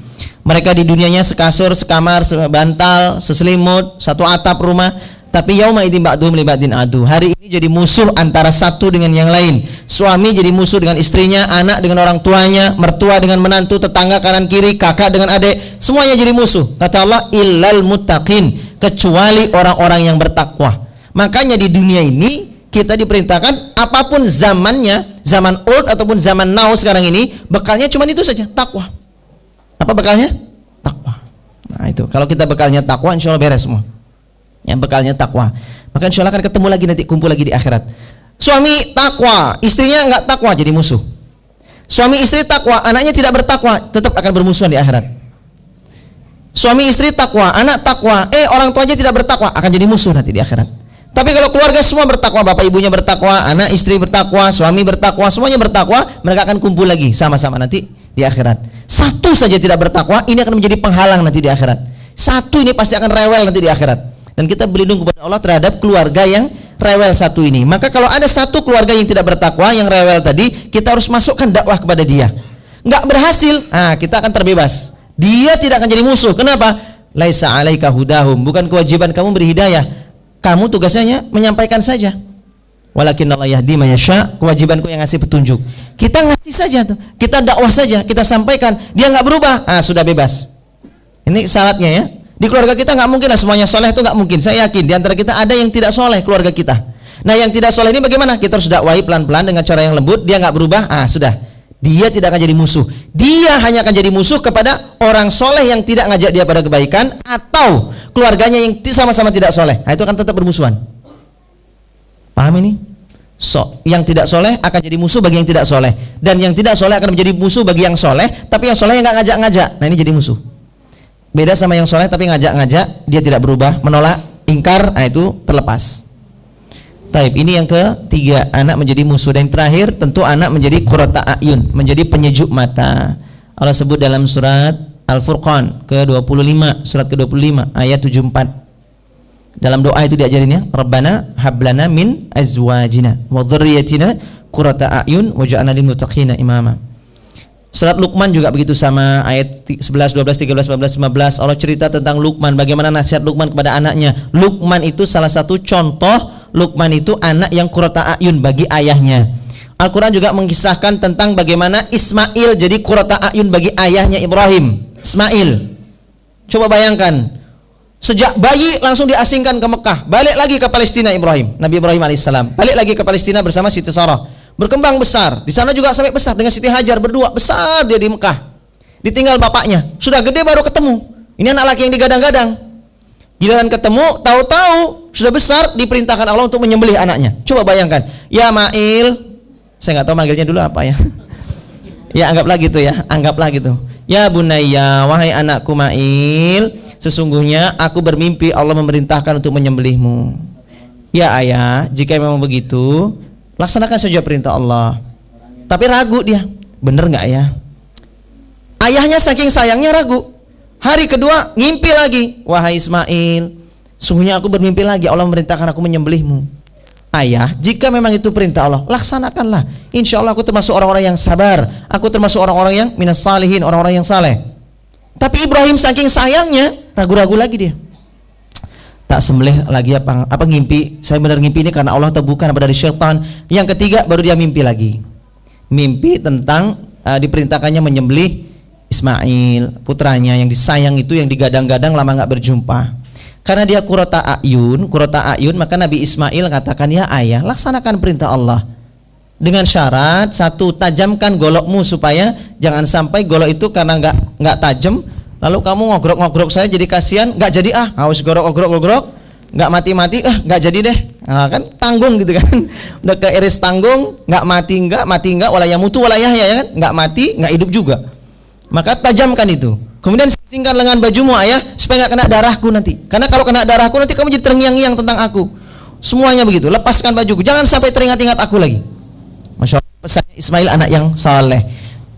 Mereka di dunianya sekasur, sekamar, sebantal, seselimut, satu atap rumah, tapi yauma idzin ba'duhum li ba'din adu. Hari ini jadi musuh antara satu dengan yang lain. Suami jadi musuh dengan istrinya, anak dengan orang tuanya, mertua dengan menantu, tetangga kanan kiri, kakak dengan adik, semuanya jadi musuh. Kata Allah, illal muttaqin, kecuali orang-orang yang bertakwa. Makanya di dunia ini kita diperintahkan apapun zamannya, zaman old ataupun zaman now sekarang ini, bekalnya cuma itu saja, takwa. Apa bekalnya? Takwa. Nah itu, kalau kita bekalnya takwa, insya Allah beres semua. Yang bekalnya takwa, maka insya Allah akan ketemu lagi nanti, kumpul lagi di akhirat. Suami takwa, istrinya enggak takwa, jadi musuh. Suami istri takwa, anaknya tidak bertakwa, tetap akan bermusuhan di akhirat. Suami istri takwa, anak takwa, orang tuanya tidak bertakwa, akan jadi musuh nanti di akhirat. Tapi kalau keluarga semua bertakwa, bapak ibunya bertakwa, anak istri bertakwa, suami bertakwa, semuanya bertakwa, mereka akan kumpul lagi sama-sama nanti di akhirat. Satu saja tidak bertakwa, ini akan menjadi penghalang nanti di akhirat. Satu ini pasti akan rewel nanti di akhirat. Dan kita berlindung kepada Allah terhadap keluarga yang rewel satu ini. Maka kalau ada satu keluarga yang tidak bertakwa, yang rewel tadi, kita harus masukkan dakwah kepada dia. Nggak berhasil, kita akan terbebas. Dia tidak akan jadi musuh. Kenapa? Laisa alaika hudahum, bukan kewajiban kamu beri hidayah. Kamu tugasnya menyampaikan saja. Walakinallahu yahdi may yasha, kewajibanku yang ngasih petunjuk. Kita ngasih saja tuh, kita dakwah saja, kita sampaikan, dia nggak berubah, sudah bebas. Ini syaratnya ya. Di keluarga kita nggak mungkin lah semuanya soleh, itu nggak mungkin. Saya yakin di antara kita ada yang tidak soleh keluarga kita. Nah yang tidak soleh ini bagaimana? Kita harus dakwahi pelan-pelan dengan cara yang lembut. Dia nggak berubah, sudah. Dia tidak akan jadi musuh. Dia hanya akan jadi musuh kepada orang soleh yang tidak ngajak dia pada kebaikan, atau keluarganya yang sama-sama tidak soleh. Nah itu akan tetap bermusuhan. Paham ini? Yang tidak soleh akan jadi musuh bagi yang tidak soleh, dan yang tidak soleh akan menjadi musuh bagi yang soleh. Tapi yang soleh yang nggak ngajak-ngajak, nah ini jadi musuh. Beda sama yang soleh tapi ngajak-ngajak, dia tidak berubah, menolak, ingkar, nah itu terlepas. Taib, ini yang ketiga, anak menjadi musuh. Dan yang terakhir tentu anak menjadi qurrata a'yun, menjadi penyejuk mata. Allah sebut dalam surat Al-Furqan ke-25, surat ke-25 ayat 74. Dalam doa itu diajarinnya, Rabbana hablana min azwajina wa dzurriyyatina qurrata a'yun waj'alna lil muttaqina imama. Surat Luqman juga begitu sama, ayat 11, 12, 13, 14, 15. Allah cerita tentang Luqman, bagaimana nasihat Luqman kepada anaknya. Luqman itu salah satu contoh, Luqman itu anak yang qurrata a'yun bagi ayahnya. Al-Quran juga mengisahkan tentang bagaimana Ismail jadi qurrata a'yun bagi ayahnya Ibrahim. Ismail, coba bayangkan, sejak bayi langsung diasingkan ke Mekah, balik lagi ke Palestina Ibrahim, Nabi Ibrahim alaihissalam, balik lagi ke Palestina bersama Siti Sarah. Berkembang besar, di sana juga sampai besar dengan Siti Hajar berdua, besar dia di Mekah. Ditinggal bapaknya, sudah gede baru ketemu. Ini anak laki yang digadang-gadang. Giliran ketemu, tahu-tahu sudah besar, diperintahkan Allah untuk menyembelih anaknya. Coba bayangkan, ya Mail, saya nggak tahu manggilnya dulu apa ya. Ya anggaplah gitu ya, anggaplah gitu. Ya Bunayya, wahai anakku Mail, sesungguhnya aku bermimpi Allah memerintahkan untuk menyembelihmu. Ya ayah, jika memang begitu, laksanakan saja perintah Allah. Tapi ragu dia, bener nggak ya? Ayahnya saking sayangnya ragu. Hari kedua ngimpi lagi, wahai Ismail, sungguhnya aku bermimpi lagi Allah memerintahkan aku menyembelihmu. Ayah, jika memang itu perintah Allah, laksanakanlah. Insya Allah aku termasuk orang-orang yang sabar, aku termasuk orang-orang yang minas salihin, orang-orang yang saleh. Tapi Ibrahim saking sayangnya, ragu-ragu lagi dia. Tak sembelih lagi apa ngimpi, saya benar ngimpi ini karena Allah atau bukan, apa dari syaitan. Yang ketiga baru dia mimpi lagi, mimpi tentang diperintahkannya menyembelih Ismail, putranya yang disayang itu, yang digadang-gadang lama nggak berjumpa. Karena dia qurrata a'yun, maka Nabi Ismail katakan, ya ayah, laksanakan perintah Allah dengan syarat satu, tajamkan golokmu supaya jangan sampai golok itu karena nggak tajam lalu kamu ngogrok-ngogrok saya jadi kasihan, nggak jadi harus gorok-ngogrok, nggak mati-mati, nggak jadi deh. Nah, kan tanggung gitu kan. Udah ke iris tanggung, nggak mati enggak, walaya mutu walayahya ya kan, nggak mati, nggak hidup juga. Maka tajamkan itu. Kemudian singkan lengan bajumu ayah supaya nggak kena darahku nanti. Karena kalau kena darahku nanti kamu jadi terngiang-ngiang tentang aku. Semuanya begitu. Lepaskan bajuku, jangan sampai teringat-ingat aku lagi. Masya Allah, pesannya Ismail anak yang saleh.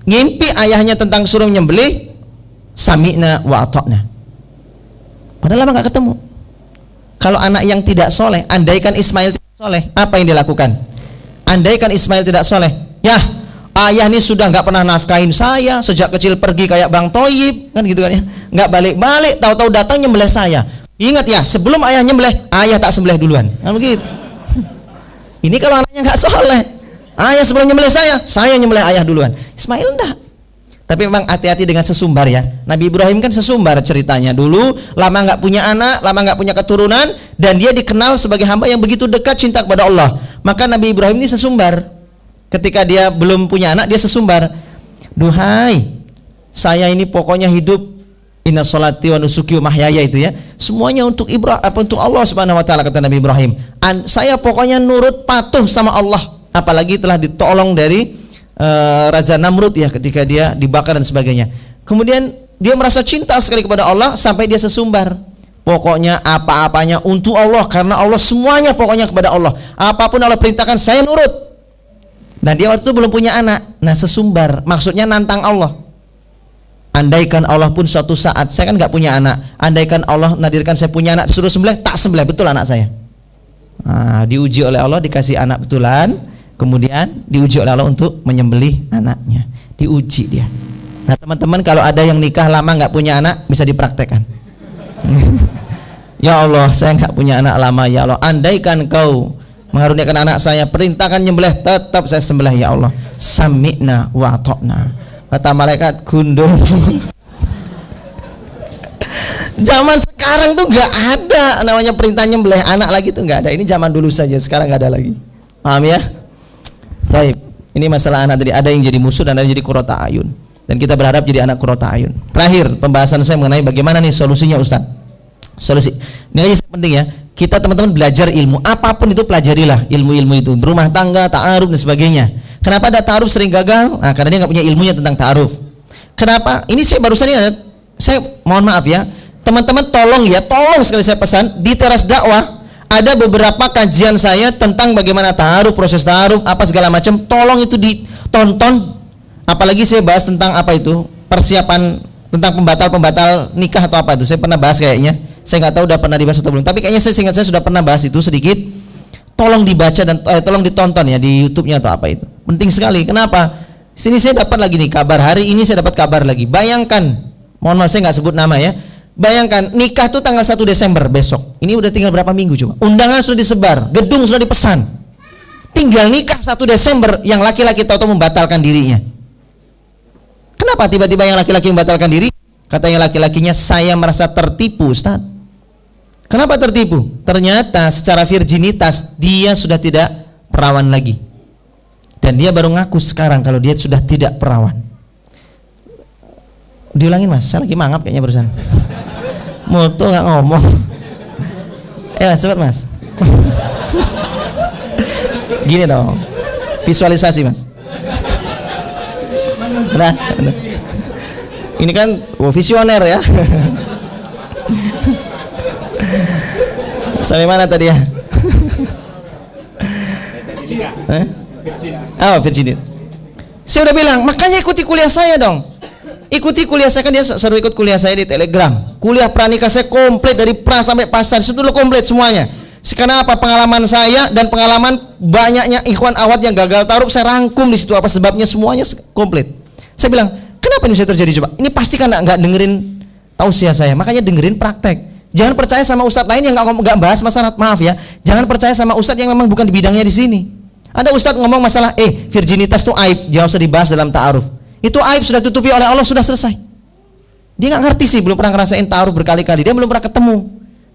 Ngimpi ayahnya tentang suruh menyembelih, sami'na wa ata'na. Padahal lama nggak ketemu. Kalau anak yang tidak soleh, andaikan Ismail tidak soleh, apa yang dilakukan? Andaikan Ismail tidak soleh, ya ayah ini sudah nggak pernah nafkahin saya, sejak kecil pergi kayak Bang Toyib, kan gitu kan ya, nggak balik-balik, tahu-tahu datang nyembelih saya. Ingat ya, sebelum ayah nyembelih, ayah tak sembelih duluan, kan begitu. Ini kalau anaknya nggak soleh, ayah sebelum nyembelih saya nyembelih ayah duluan. Ismail enggak. Tapi memang hati-hati dengan sesumbar ya. Nabi Ibrahim kan sesumbar ceritanya. Dulu lama nggak punya anak, lama nggak punya keturunan, dan dia dikenal sebagai hamba yang begitu dekat cinta kepada Allah. Maka Nabi Ibrahim ini sesumbar. Ketika dia belum punya anak, dia sesumbar. Duhai, saya ini pokoknya hidup inna sholati wa nusuki wa mahyaya itu ya. Semuanya untuk untuk Allah Subhanahu wa taala, kata Nabi Ibrahim. Saya pokoknya nurut patuh sama Allah. Apalagi telah ditolong dari Raja Namrud ya, ketika dia dibakar dan sebagainya. Kemudian dia merasa cinta sekali kepada Allah sampai dia sesumbar. Pokoknya apa-apanya untuk Allah, karena Allah semuanya pokoknya kepada Allah. Apapun Allah perintahkan saya nurut. Nah dia waktu itu belum punya anak. Nah sesumbar, maksudnya nantang Allah. Andaikan Allah pun suatu saat, saya kan nggak punya anak, andaikan Allah nadirkan saya punya anak, disuruh sembelih, tak sembelih betul anak saya. Nah, diuji oleh Allah, dikasih anak betulan. Kemudian diuji oleh Allah untuk menyembelih anaknya, diuji dia. Nah teman-teman, kalau ada yang nikah lama nggak punya anak, bisa dipraktekkan. Ya Allah, saya nggak punya anak lama, ya Allah, andaikan kau mengaruniakan anak saya, perintahkan nyembelih, tetap saya sembelih ya Allah. Sami'na wa ata'na. Kata malaikat, gundul. Zaman sekarang tuh nggak ada namanya perintah nyembelih anak lagi, tuh nggak ada. Ini zaman dulu saja, sekarang nggak ada lagi. Paham ya? Baik, ini masalah anak tadi, ada yang jadi musuh dan ada yang jadi qurrata ayun, dan kita berharap jadi anak qurrata ayun. Terakhir pembahasan saya mengenai bagaimana nih solusinya Ustaz. Solusi ini aja penting ya, kita teman-teman belajar ilmu, apapun itu pelajarilah ilmu-ilmu itu, berumah tangga, ta'aruf dan sebagainya. Kenapa ada ta'aruf sering gagal? Nah, karena dia nggak punya ilmunya tentang ta'aruf. Kenapa? Ini saya barusan ini, saya mohon maaf ya teman-teman, tolong sekali saya pesan, di teras dakwah ada beberapa kajian saya tentang bagaimana ta'aruf, proses ta'aruf, apa segala macam. Tolong itu ditonton. Apalagi saya bahas tentang apa itu, persiapan tentang pembatal nikah atau apa itu. Saya pernah bahas kayaknya. Saya nggak tahu udah pernah dibahas atau belum. Tapi kayaknya saya ingat saya sudah pernah bahas itu sedikit. Tolong dibaca dan tolong ditonton ya di YouTube-nya atau apa itu. Penting sekali. Kenapa? Sini saya dapat lagi nih kabar. Hari ini saya dapat kabar lagi. Bayangkan, mohon maaf saya nggak sebut nama ya. Bayangkan, nikah tuh tanggal 1 Desember besok. Ini udah tinggal berapa minggu coba? Undangan sudah disebar, gedung sudah dipesan. Tinggal nikah 1 Desember, yang laki-laki tahu-tahu membatalkan dirinya. Kenapa tiba-tiba yang laki-laki membatalkan diri? Katanya laki-lakinya, saya merasa tertipu Ustaz. Kenapa tertipu? Ternyata secara virginitas dia sudah tidak perawan lagi. Dan dia baru ngaku sekarang kalau dia sudah tidak perawan. Diulangin Mas, saya lagi mangap kayaknya barusan. Moto nggak ngomong. Cepat Mas. Gini dong, visualisasi Mas. Nah, ini kan visioner ya. Sampai mana tadi ya? Oh, Virginia. Saya udah bilang, makanya ikuti kuliah saya dong. Ikuti kuliah saya, kan dia seru ikut kuliah saya di Telegram. Kuliah pranikah saya komplit dari pra sampai pasar, itu dulu komplit semuanya. Sekarang apa pengalaman saya dan pengalaman banyaknya ikhwan awat yang gagal ta'aruf, saya rangkum di situ apa sebabnya, semuanya komplit. Saya bilang, kenapa ini bisa terjadi coba? Ini pasti kan nggak dengerin tausiah saya, makanya dengerin praktek. Jangan percaya sama ustadz lain yang nggak bahas masalah, maaf ya. Jangan percaya sama ustadz yang memang bukan di bidangnya di sini. Ada ustadz ngomong masalah, virginitas tuh aib, jangan usah dibahas dalam ta'aruf. Itu aib sudah tutupi oleh Allah, sudah selesai. Dia nggak ngerti sih, belum pernah ngerasain ta'aruf berkali-kali, dia belum pernah ketemu.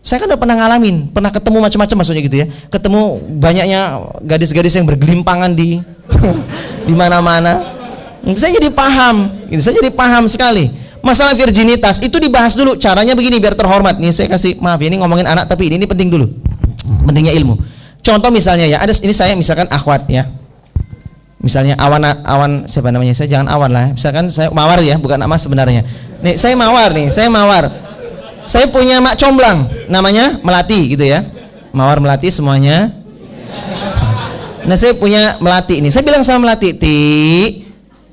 Saya kan udah pernah ngalamin, pernah ketemu macam-macam maksudnya gitu ya. Ketemu banyaknya gadis-gadis yang bergelimpangan di di mana-mana. Saya jadi paham, saya jadi paham sekali. Masalah virginitas itu dibahas dulu, caranya begini biar terhormat. Nih saya kasih, maaf ya, ini ngomongin anak tapi ini penting dulu. Pentingnya ilmu. Contoh misalnya ya, ada ini saya misalkan akhwat ya. Misalnya awan siapa namanya? Saya jangan awan lah. Misalkan saya Mawar ya, bukan nama sebenarnya. Nih, saya Mawar. Saya punya mak comblang, namanya Melati gitu ya. Mawar Melati semuanya. Nah, saya punya Melati ini. Saya bilang sama Melati, "Ti,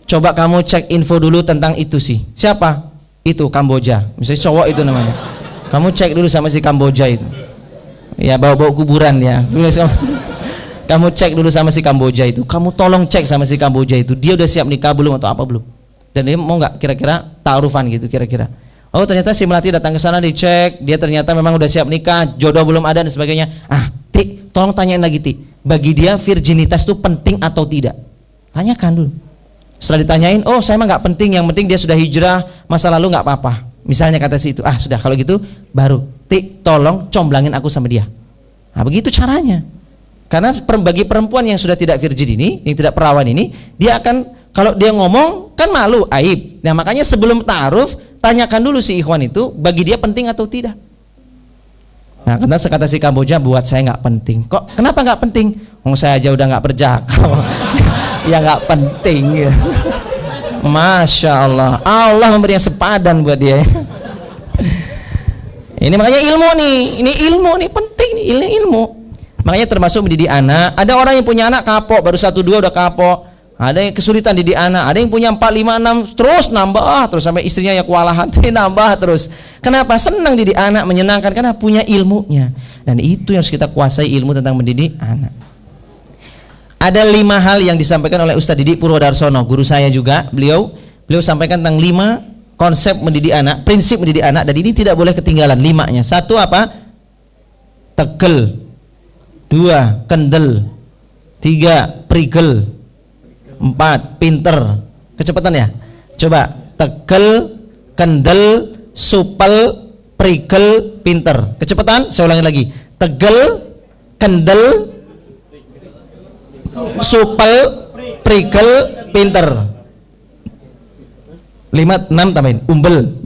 coba kamu cek info dulu tentang itu sih." "Siapa?" "Itu Kamboja." Misalnya cowok itu namanya. "Kamu cek dulu sama si Kamboja itu." Ya, bawa-bawa kuburan ya. Kamu cek dulu sama si Kamboja itu. Kamu tolong cek sama si Kamboja itu. Dia udah siap nikah belum atau apa belum? Dan dia mau nggak kira-kira ta'arufan gitu kira-kira. Oh, ternyata si Melati datang ke sana dicek, dia ternyata memang udah siap nikah, jodoh belum ada dan sebagainya. Ah, Ti, tolong tanyain lagi Ti. Bagi dia virginitas itu penting atau tidak? Tanyakan dulu. Setelah ditanyain, oh saya mah nggak penting, yang penting dia sudah hijrah, masa lalu nggak apa-apa. Misalnya kata si itu, ah sudah kalau gitu baru Ti, tolong comblangin aku sama dia. Nah begitu caranya. Karena bagi perempuan yang sudah tidak virgin ini, yang tidak perawan ini, dia akan, kalau dia ngomong kan malu, aib. Nah makanya sebelum ta'aruf, tanyakan dulu si ikhwan itu, bagi dia penting atau tidak. Nah karena sekata si Kamboja, buat saya nggak penting. Kok kenapa nggak penting? Oh saya aja udah nggak berjakal. Ya nggak penting ya. Masya Allah, Allah memberi yang sepadan buat dia. Ini makanya ilmu nih, ini ilmu nih penting nih, ini ilmu. Makanya termasuk mendidik anak. Ada orang yang punya anak kapok, baru 1-2 udah kapok. Ada yang kesulitan didik anak, ada yang punya 4, 5, 6 terus nambah terus sampai istrinya ya kewalahan, nambah terus. Kenapa? Senang didik anak, menyenangkan karena punya ilmunya. Dan itu yang harus kita kuasai, ilmu tentang mendidik anak. Ada 5 hal yang disampaikan oleh Ustadz Didik Purwodarsono, guru saya juga. Beliau sampaikan tentang 5 konsep mendidik anak, prinsip mendidik anak, dan ini tidak boleh ketinggalan 5-nya. 1 apa? Tegel. 2 kendel. 3 prigel. 4 pinter. Kecepatan ya? Coba, tegel, kendel, supel, prigel, pinter. Kecepatan, saya ulangi lagi. Tegel, kendel, supel, prigel, pinter. 5, 6 tambahin, umbel.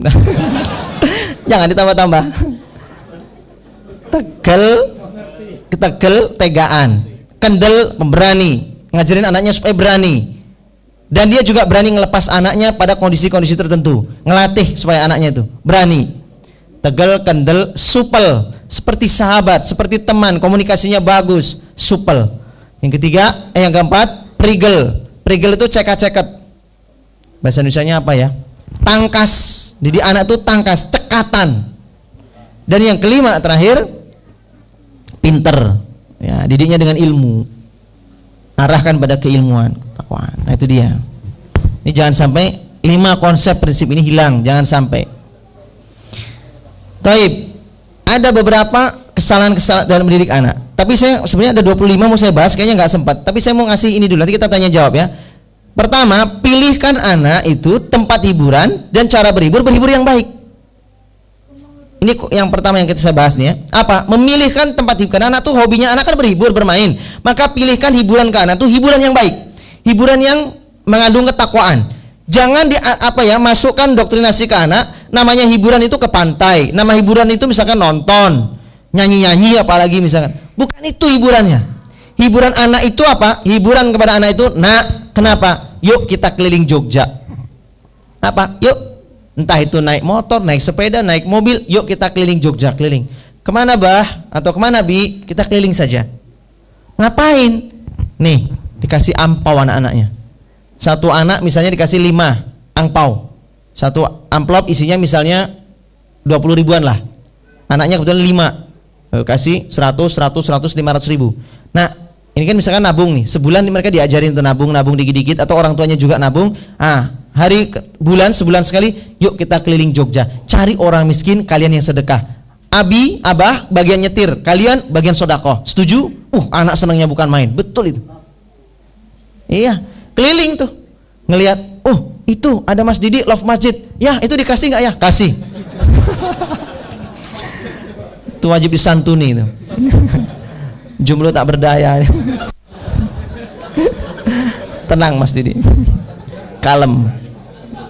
Jangan ditambah-tambah. Tegel, tegaan. Kendel, pemberani, ngajarin anaknya supaya berani. Dan dia juga berani ngelepas anaknya pada kondisi-kondisi tertentu, ngelatih supaya anaknya itu berani. Tegel, kendel, supel, seperti sahabat, seperti teman, komunikasinya bagus, supel. Yang ketiga, yang keempat, prigel. Prigel itu ceket-ceket. Bahasa Indonesianya apa ya? Tangkas. Jadi anak itu tangkas, cekatan. Dan yang kelima terakhir, pinter. Ya, didiknya dengan ilmu. Arahkan pada keilmuan, ketakwaan. Nah itu dia. Ini jangan sampai 5 konsep prinsip ini hilang, jangan sampai. Taib. Ada beberapa kesalahan-kesalahan dalam mendidik anak. Tapi saya sebenarnya ada 25 mau saya bahas, kayaknya nggak sempat. Tapi saya mau ngasih ini dulu, nanti kita tanya jawab ya. Pertama, pilihkan anak itu tempat hiburan dan cara berhibur yang baik. Ini yang pertama yang kita saya bahas nih ya. Apa? Memilihkan tempat hiburan. Anak tuh hobinya anak kan berhibur, bermain. Maka pilihkan hiburan ke anak tuh hiburan yang baik. Hiburan yang mengandung ketakwaan. Jangan masukkan doktrinasi ke anak, namanya hiburan itu ke pantai. Nama hiburan itu misalkan nonton, nyanyi-nyanyi apalagi misalkan. Bukan itu hiburannya. Hiburan anak itu apa? Hiburan kepada anak itu, nak, kenapa? Yuk kita keliling Jogja. Apa? Yuk, entah itu naik motor, naik sepeda, naik mobil, yuk kita keliling Jogja, keliling. Kemana bah? Atau kemana bi? Kita keliling saja. Ngapain? Nih, dikasih ampau anak-anaknya. Satu anak misalnya dikasih 5 angpau. Satu amplop isinya misalnya 20 ribuan lah. Anaknya kebetulan 5. Kasih 100, 500 ribu. Nah, ini kan misalkan nabung nih. Sebulan mereka diajarin untuk nabung dikit-dikit, atau orang tuanya juga nabung. Sebulan sekali, yuk kita keliling Jogja. Cari orang miskin, kalian yang sedekah. Abi, abah bagian nyetir, kalian bagian sodakoh. Setuju? Anak senangnya bukan main. Betul itu. Iya, keliling tuh. Ngelihat, itu ada Mas Didi love masjid. Ya, itu dikasih nggak ya? Kasih. Itu wajib disantuni itu. Jomblo tak berdaya. Tenang Mas Didi, kalem.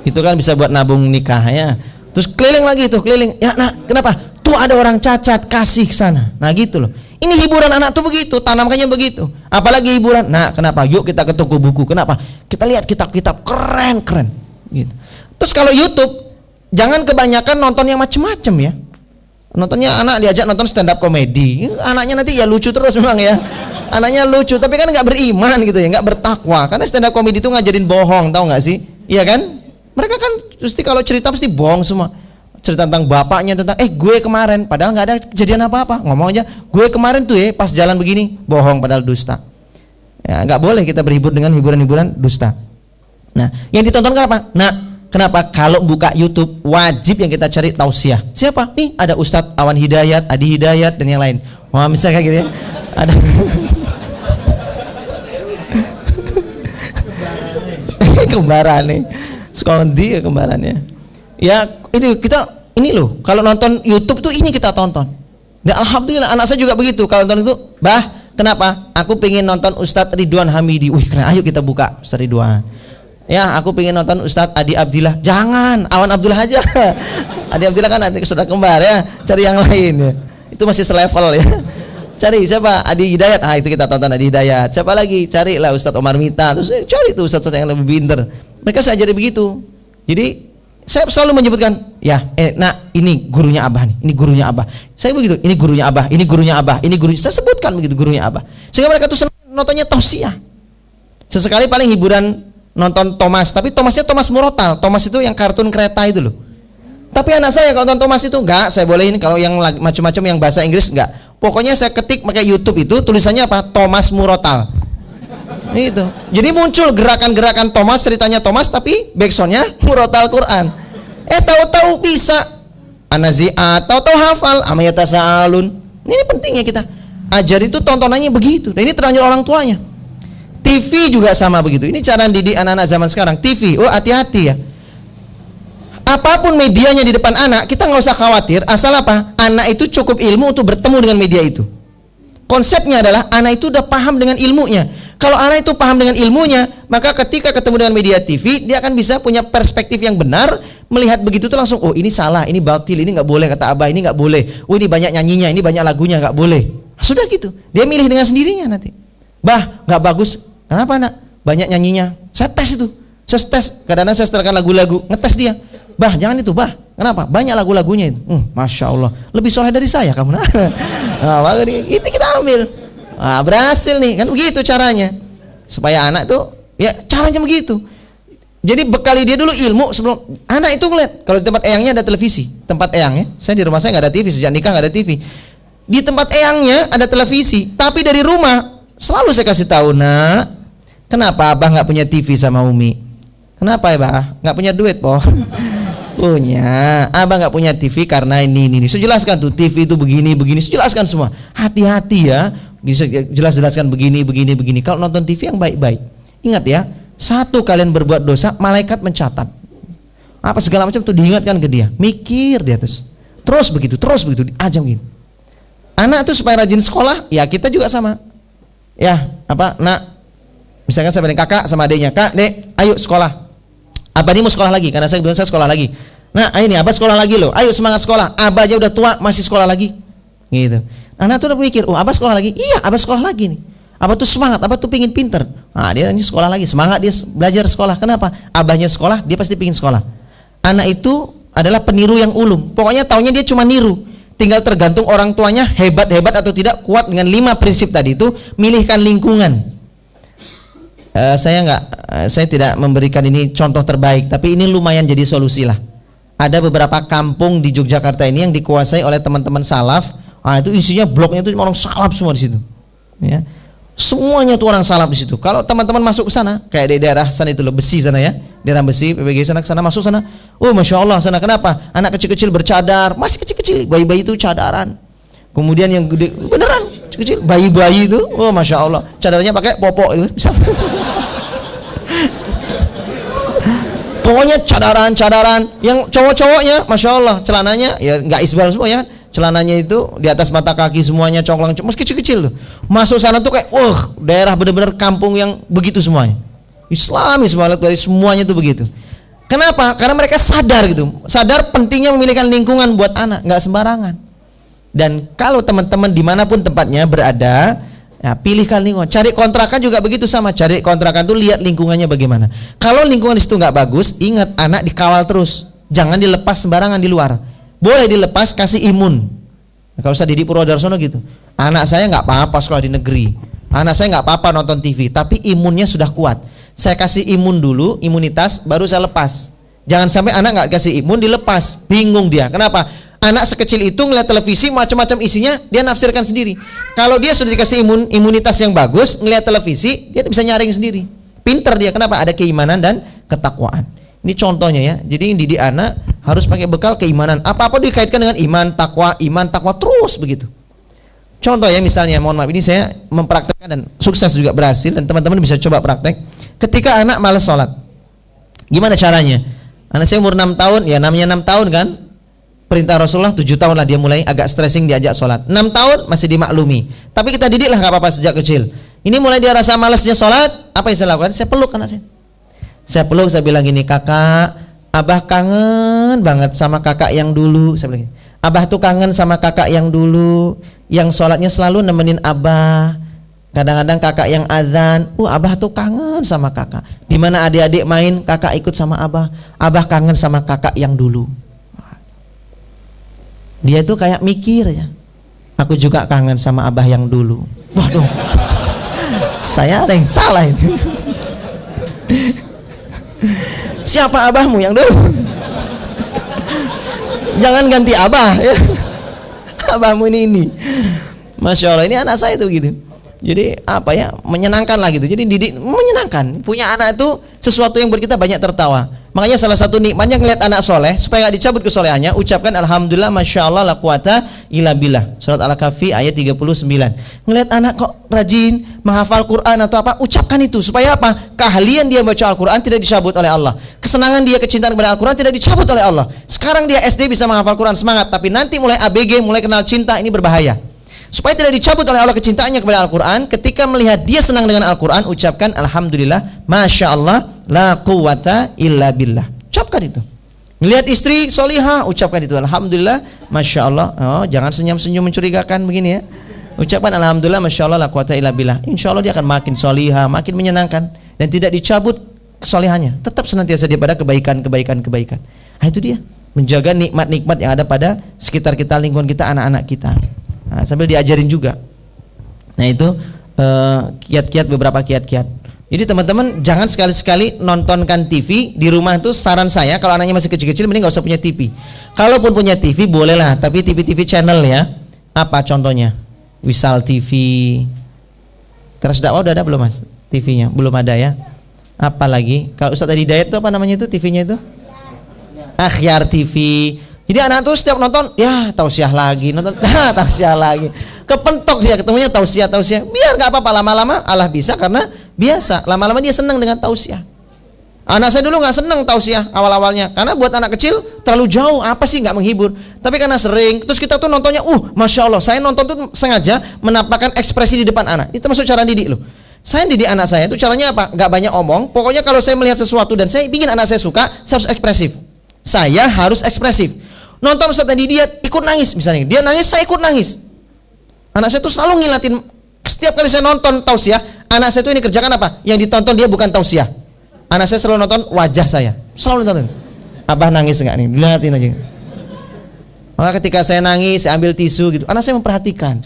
Itu kan bisa buat nabung nikah ya. Terus keliling lagi tuh, keliling. Ya nak, kenapa? Tuh ada orang cacat, kasih ke sana. Nah gitu loh. Ini hiburan anak tuh begitu, tanamkannya begitu. Apalagi hiburan. Nah, kenapa? Yuk kita ke toko buku. Kenapa? Kita lihat kitab-kitab keren-keren. Gitu. Terus kalau YouTube, jangan kebanyakan nonton yang macem-macem ya. Nontonnya anak diajak nonton stand up komedi. Anaknya nanti ya lucu terus memang ya. Anaknya lucu, tapi kan nggak beriman gitu ya, nggak bertakwa. Karena stand up komedi itu ngajarin bohong, tahu nggak sih? Iya kan? Mereka kan pasti kalau cerita pasti bohong semua. Cerita tentang bapaknya, tentang gue kemarin, padahal nggak ada kejadian apa-apa, ngomong aja gue kemarin tuh pas jalan begini, bohong padahal dusta. Ya nggak boleh kita berhibur dengan hiburan-hiburan dusta. Nah yang ditonton apa? Nah kenapa kalau buka YouTube wajib yang kita cari tausiah? Siapa? Nih ada Ustadz Awan Hidayat, Adi Hidayat dan yang lain. Wah misalnya kayak gitu ya. Ada kembaran nih, skondi ya kembarannya. Ya ini loh, kalau nonton YouTube tuh ini kita tonton. Dan alhamdulillah anak saya juga begitu. Kalau nonton itu, bah, kenapa? Aku pengen nonton Ustadz Ridwan Hamidi. Wih keren, ayo kita buka Ustadz Ridwan. Ya, aku pengen nonton Ustadz Adi Abdillah. Jangan, Awan Abdullah aja. Adi Abdillah kan ada saudara kembar ya. Cari yang lain ya. Itu masih selevel ya. Cari siapa? Adi Hidayat. Ah itu kita tonton Adi Hidayat. Siapa lagi? Carilah Ustadz Omar Mita. Terus cari tuh Ustadz yang lebih pinter. Mereka saya ajari begitu. Jadi saya selalu menyebutkan, ya, nah ini gurunya Abah nih, ini gurunya Abah. Saya begitu, ini gurunya Abah, ini gurunya Abah, ini gurunya. Saya sebutkan begitu gurunya Abah. Sehingga mereka tuh senang nontonnya tausiah. Sesekali paling hiburan nonton Thomas, tapi Thomasnya Thomas Murotal. Thomas itu yang kartun kereta itu loh. Tapi anak saya kalau nonton Thomas itu enggak, saya bolehin. Kalau yang macam-macam yang bahasa Inggris enggak. Pokoknya saya ketik pakai YouTube itu tulisannya apa? Thomas Murotal. Itu. Jadi muncul gerakan-gerakan Thomas, ceritanya Thomas, tapi backsoundnya Murotal Quran. Tahu-tahu bisa An-Nazi'at, tahu-tahu hafal Amayata Sa'alun. Ini pentingnya kita ajar itu tontonannya begitu. Dan ini terlanjur orang tuanya. TV juga sama begitu. Ini cara didik anak-anak zaman sekarang. TV, hati-hati ya. Apapun medianya di depan anak, kita nggak usah khawatir. Asal apa? Anak itu cukup ilmu untuk bertemu dengan media itu. Konsepnya adalah anak itu udah paham dengan ilmunya. Kalau anak itu paham dengan ilmunya, maka ketika ketemu dengan media TV, dia akan bisa punya perspektif yang benar, melihat begitu tuh langsung, oh ini salah, ini batil, ini nggak boleh kata Abah, ini nggak boleh. Oh ini banyak nyanyinya, ini banyak lagunya, nggak boleh. Sudah gitu, dia milih dengan sendirinya nanti. Bah, nggak bagus. Kenapa nak? Banyak nyanyinya. Saya tes itu, saya tes. Kadang-kadang saya setelkan lagu-lagu, ngetes dia. Bah, jangan itu, bah. Kenapa? Banyak lagu-lagunya itu. Masya Allah, lebih soleh dari saya kamu. Nah, itu kita ambil. Nah, berhasil nih, kan begitu caranya. Supaya anak tuh, ya caranya begitu. Jadi bekali dia dulu ilmu sebelum anak itu ngeliat. Kalau di tempat eyangnya ada televisi, tempat eyangnya. Saya di rumah saya nggak ada TV, sejak nikah nggak ada TV. Di tempat eyangnya ada televisi, tapi dari rumah selalu saya kasih tahu, nak, kenapa Abah nggak punya TV sama Umi? Kenapa ya, Bah? Nggak punya duit, po? Punya. Abah nggak punya TV karena ini. Saya jelaskan tuh TV itu begini. Saya jelaskan semua. Hati-hati ya. Bisa jelaskan begini. Kalau nonton TV yang baik-baik, ingat ya, satu kalian berbuat dosa, malaikat mencatat. Apa segala macam tuh diingatkan ke dia. Mikir dia terus begitu, aja begini. Anak tuh supaya rajin sekolah, ya kita juga sama. Ya, apa, nak, misalkan saya dengan kakak sama adiknya, kak, dek, ayo sekolah. Abah ini mau sekolah lagi, karena saya bilang saya sekolah lagi. Nah, ini Abah sekolah lagi loh. Ayo semangat sekolah. Abah aja udah tua masih sekolah lagi. Gitu. Anak tuh udah mikir, oh Abah sekolah lagi. Iya, Abah sekolah lagi nih. Abah tuh semangat, Abah tuh pingin pinter. Nah, dia ini sekolah lagi, semangat dia belajar sekolah. Kenapa? Abahnya sekolah, dia pasti pingin sekolah. Anak itu adalah peniru yang ulum. Pokoknya taunya dia cuma niru. Tinggal tergantung orang tuanya hebat-hebat atau tidak, kuat dengan 5 prinsip tadi itu, milihkan lingkungan. Saya tidak memberikan ini contoh terbaik, tapi ini lumayan jadi solusi lah. Ada beberapa kampung di Yogyakarta ini yang dikuasai oleh teman-teman salaf. Itu isinya bloknya itu orang salaf semua di situ. Ya. Semuanya tuh orang salaf di situ. Kalau teman-teman masuk ke sana, kayak di daerah sana itu loh, Besi sana ya, daerah Besi, PPG sana, ke sana masuk sana. Oh masya Allah sana, kenapa? Anak kecil-kecil bercadar, masih kecil-kecil, bayi-bayi itu cadaran. Kemudian yang gede, beneran kecil, bayi-bayi itu, oh masya Allah, cadarnya pakai popok itu, bisa. Pokoknya cadaran. Yang cowok-cowoknya, masya Allah, celananya ya nggak isbal semua ya. Celananya itu di atas mata kaki semuanya congklang, meski kecil-kecil tuh. Masuk sana tuh kayak, daerah bener-bener kampung yang begitu semuanya. Islami semua dari semuanya tuh begitu. Kenapa? Karena mereka sadar gitu, sadar pentingnya memilihkan lingkungan buat anak, nggak sembarangan. Dan kalau teman-teman dimanapun tempatnya berada, ya, pilihkan lingkungan. Cari kontrakan juga begitu sama. Cari kontrakan tuh lihat lingkungannya bagaimana. Kalau lingkungan di situ nggak bagus, ingat anak dikawal terus. Jangan dilepas sembarangan di luar. Boleh dilepas, kasih imun. Nah, kalau usah Didik Purwodarsono gitu. Anak saya nggak apa-apa sekolah di negeri. Anak saya nggak apa-apa nonton TV, tapi imunnya sudah kuat. Saya kasih imun dulu, imunitas, baru saya lepas. Jangan sampai anak nggak kasih imun dilepas, bingung dia. Kenapa? Anak sekecil itu ngeliat televisi macam-macam isinya, dia nafsirkan sendiri. Kalau dia sudah dikasih imunitas yang bagus, ngeliat televisi, dia bisa nyaring sendiri. Pinter dia, kenapa? Ada keimanan dan ketakwaan. Ini contohnya ya. Jadi didik anak harus pakai bekal keimanan. Apa-apa dikaitkan dengan iman, takwa terus begitu. Contoh ya, misalnya, mohon maaf, ini saya mempraktekkan dan sukses juga berhasil, dan teman-teman bisa coba praktek. Ketika anak malas sholat, gimana caranya? Anak saya umur 6 tahun, ya namanya 6 tahun kan, perintah Rasulullah 7 tahun lah dia mulai agak stressing diajak sholat. 6 tahun masih dimaklumi, tapi kita didik lah gak apa-apa sejak kecil. Ini mulai dia rasa malasnya sholat, apa yang saya lakukan? Saya peluk anak saya. Saya peluk, saya bilang gini, kakak, abah kangen banget sama kakak yang dulu. Saya bilang gini, abah tuh kangen sama kakak yang dulu, yang sholatnya selalu nemenin abah. Kadang-kadang kakak yang azan, abah tuh kangen sama kakak. Dimana adik-adik main, kakak ikut sama abah. Abah kangen sama kakak yang dulu. Dia tuh kayak mikir ya, aku juga kangen sama abah yang dulu. Waduh, saya ada yang salah ini. Siapa abahmu yang dulu? Jangan ganti abah ya. Abahmu ini. Masya Allah, ini anak saya tuh gitu. Jadi apa ya, menyenangkan lah gitu. Jadi didik menyenangkan. Punya anak itu sesuatu yang buat kita banyak tertawa. Makanya salah satu nikmatnya ngeliat anak soleh, supaya gak dicabut kesolehannya, ucapkan alhamdulillah, masya Allah, la quwata illa billah. Surat Al-Kahfi ayat 39. Ngeliat anak kok rajin menghafal Quran atau apa, ucapkan itu. Supaya apa? Keahlian dia baca Al-Quran tidak dicabut oleh Allah. Kesenangan dia, kecintaan kepada Al-Quran tidak dicabut oleh Allah. Sekarang dia SD bisa menghafal Quran, semangat. Tapi nanti mulai ABG, mulai kenal cinta, ini berbahaya. Supaya tidak dicabut oleh Allah kecintaannya kepada Al-Quran, ketika melihat dia senang dengan Al-Quran, ucapkan alhamdulillah, masya Allah, la quwata illa billah. Ucapkan itu. Melihat istri solihah, ucapkan itu alhamdulillah, masya Allah. Oh, jangan senyum-senyum mencurigakan begini ya. Ucapkan alhamdulillah, masya Allah, la quwata illa billah. Insya Allah dia akan makin solihah, makin menyenangkan, dan tidak dicabut kesolehannya. Tetap senantiasa dia pada kebaikan. Nah, itu dia, menjaga nikmat-nikmat yang ada pada sekitar kita, lingkungan kita, anak-anak kita. Nah, sambil diajarin juga. Nah, itu kiat-kiat, beberapa kiat-kiat. Jadi teman-teman jangan sekali-sekali nontonkan TV di rumah. Itu saran saya, kalau anaknya masih kecil-kecil mending gak usah punya TV. Kalaupun punya TV bolehlah, tapi TV channel ya. Apa contohnya? Wisal TV. Teras dakwah udah ada belum mas? TV-nya belum ada ya. Apa lagi? Kalau Ustaz tadi Hidayat itu apa namanya itu TV-nya itu? Akhyar TV. Jadi anak tuh setiap nonton, ya tausiah lagi, nonton, tausiah lagi. Kepentok dia, ketemunya tausiah. Biar gak apa-apa, lama-lama Allah bisa karena biasa. Lama-lama dia senang dengan tausiah. Anak saya dulu gak senang tausiah awal-awalnya, karena buat anak kecil terlalu jauh, apa sih gak menghibur. Tapi karena sering, terus kita tuh nontonnya, masya Allah, saya nonton tuh sengaja menampakkan ekspresi di depan anak. Itu termasuk cara didik loh. Saya didik anak saya itu caranya apa? Gak banyak omong. Pokoknya kalau saya melihat sesuatu dan saya ingin anak saya suka, saya harus ekspresif. Saya harus ekspresif. Nonton Ustaz tadi dia ikut nangis misalnya, dia nangis saya ikut nangis. Anak saya tuh selalu ngilatin, setiap kali saya nonton tausiah, anak saya tuh ini kerjakan apa? Yang ditonton dia bukan tausiah. Anak saya selalu nonton wajah saya, selalu nonton. Abah nangis enggak nih? Lihatin aja. Maka ketika saya nangis, saya ambil tisu gitu. Anak saya memperhatikan.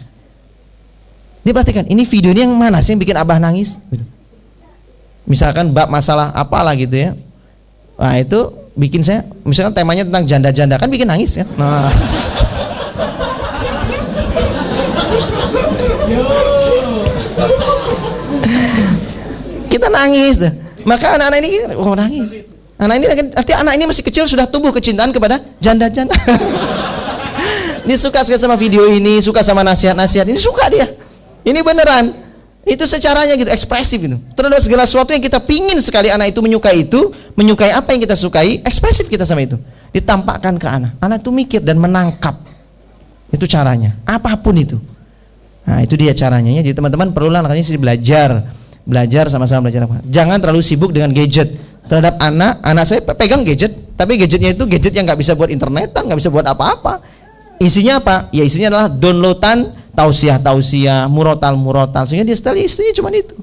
Dia perhatikan, ini video ini yang mana sih yang bikin abah nangis? Misalkan bab masalah apalah gitu ya. Nah itu bikin saya, misalkan temanya tentang janda-janda, kan bikin nangis ya. Nah. Kita nangis deh. Maka anak-anak ini nangis. Anak ini masih kecil sudah tumbuh kecintaan kepada janda-janda. Dia suka sekali sama video ini, suka sama nasihat-nasihat. Ini suka dia. Ini beneran. Itu secaranya gitu, ekspresif gitu. Terhadap segala sesuatu yang kita pingin sekali anak itu, menyukai apa yang kita sukai, ekspresif kita sama itu. Ditampakkan ke anak. Anak itu mikir dan menangkap. Itu caranya. Apapun itu. Nah, itu dia caranya ya. Jadi teman-teman perlulah anaknya sih belajar sama-sama belajar apa. Jangan terlalu sibuk dengan gadget. Terhadap anak saya pegang gadget, tapi gadgetnya itu gadget yang nggak bisa buat internetan, nggak bisa buat apa-apa. Isinya apa? Ya isinya adalah downloadan tausiah, murotal, sehingga dia setel istrinya cuma itu.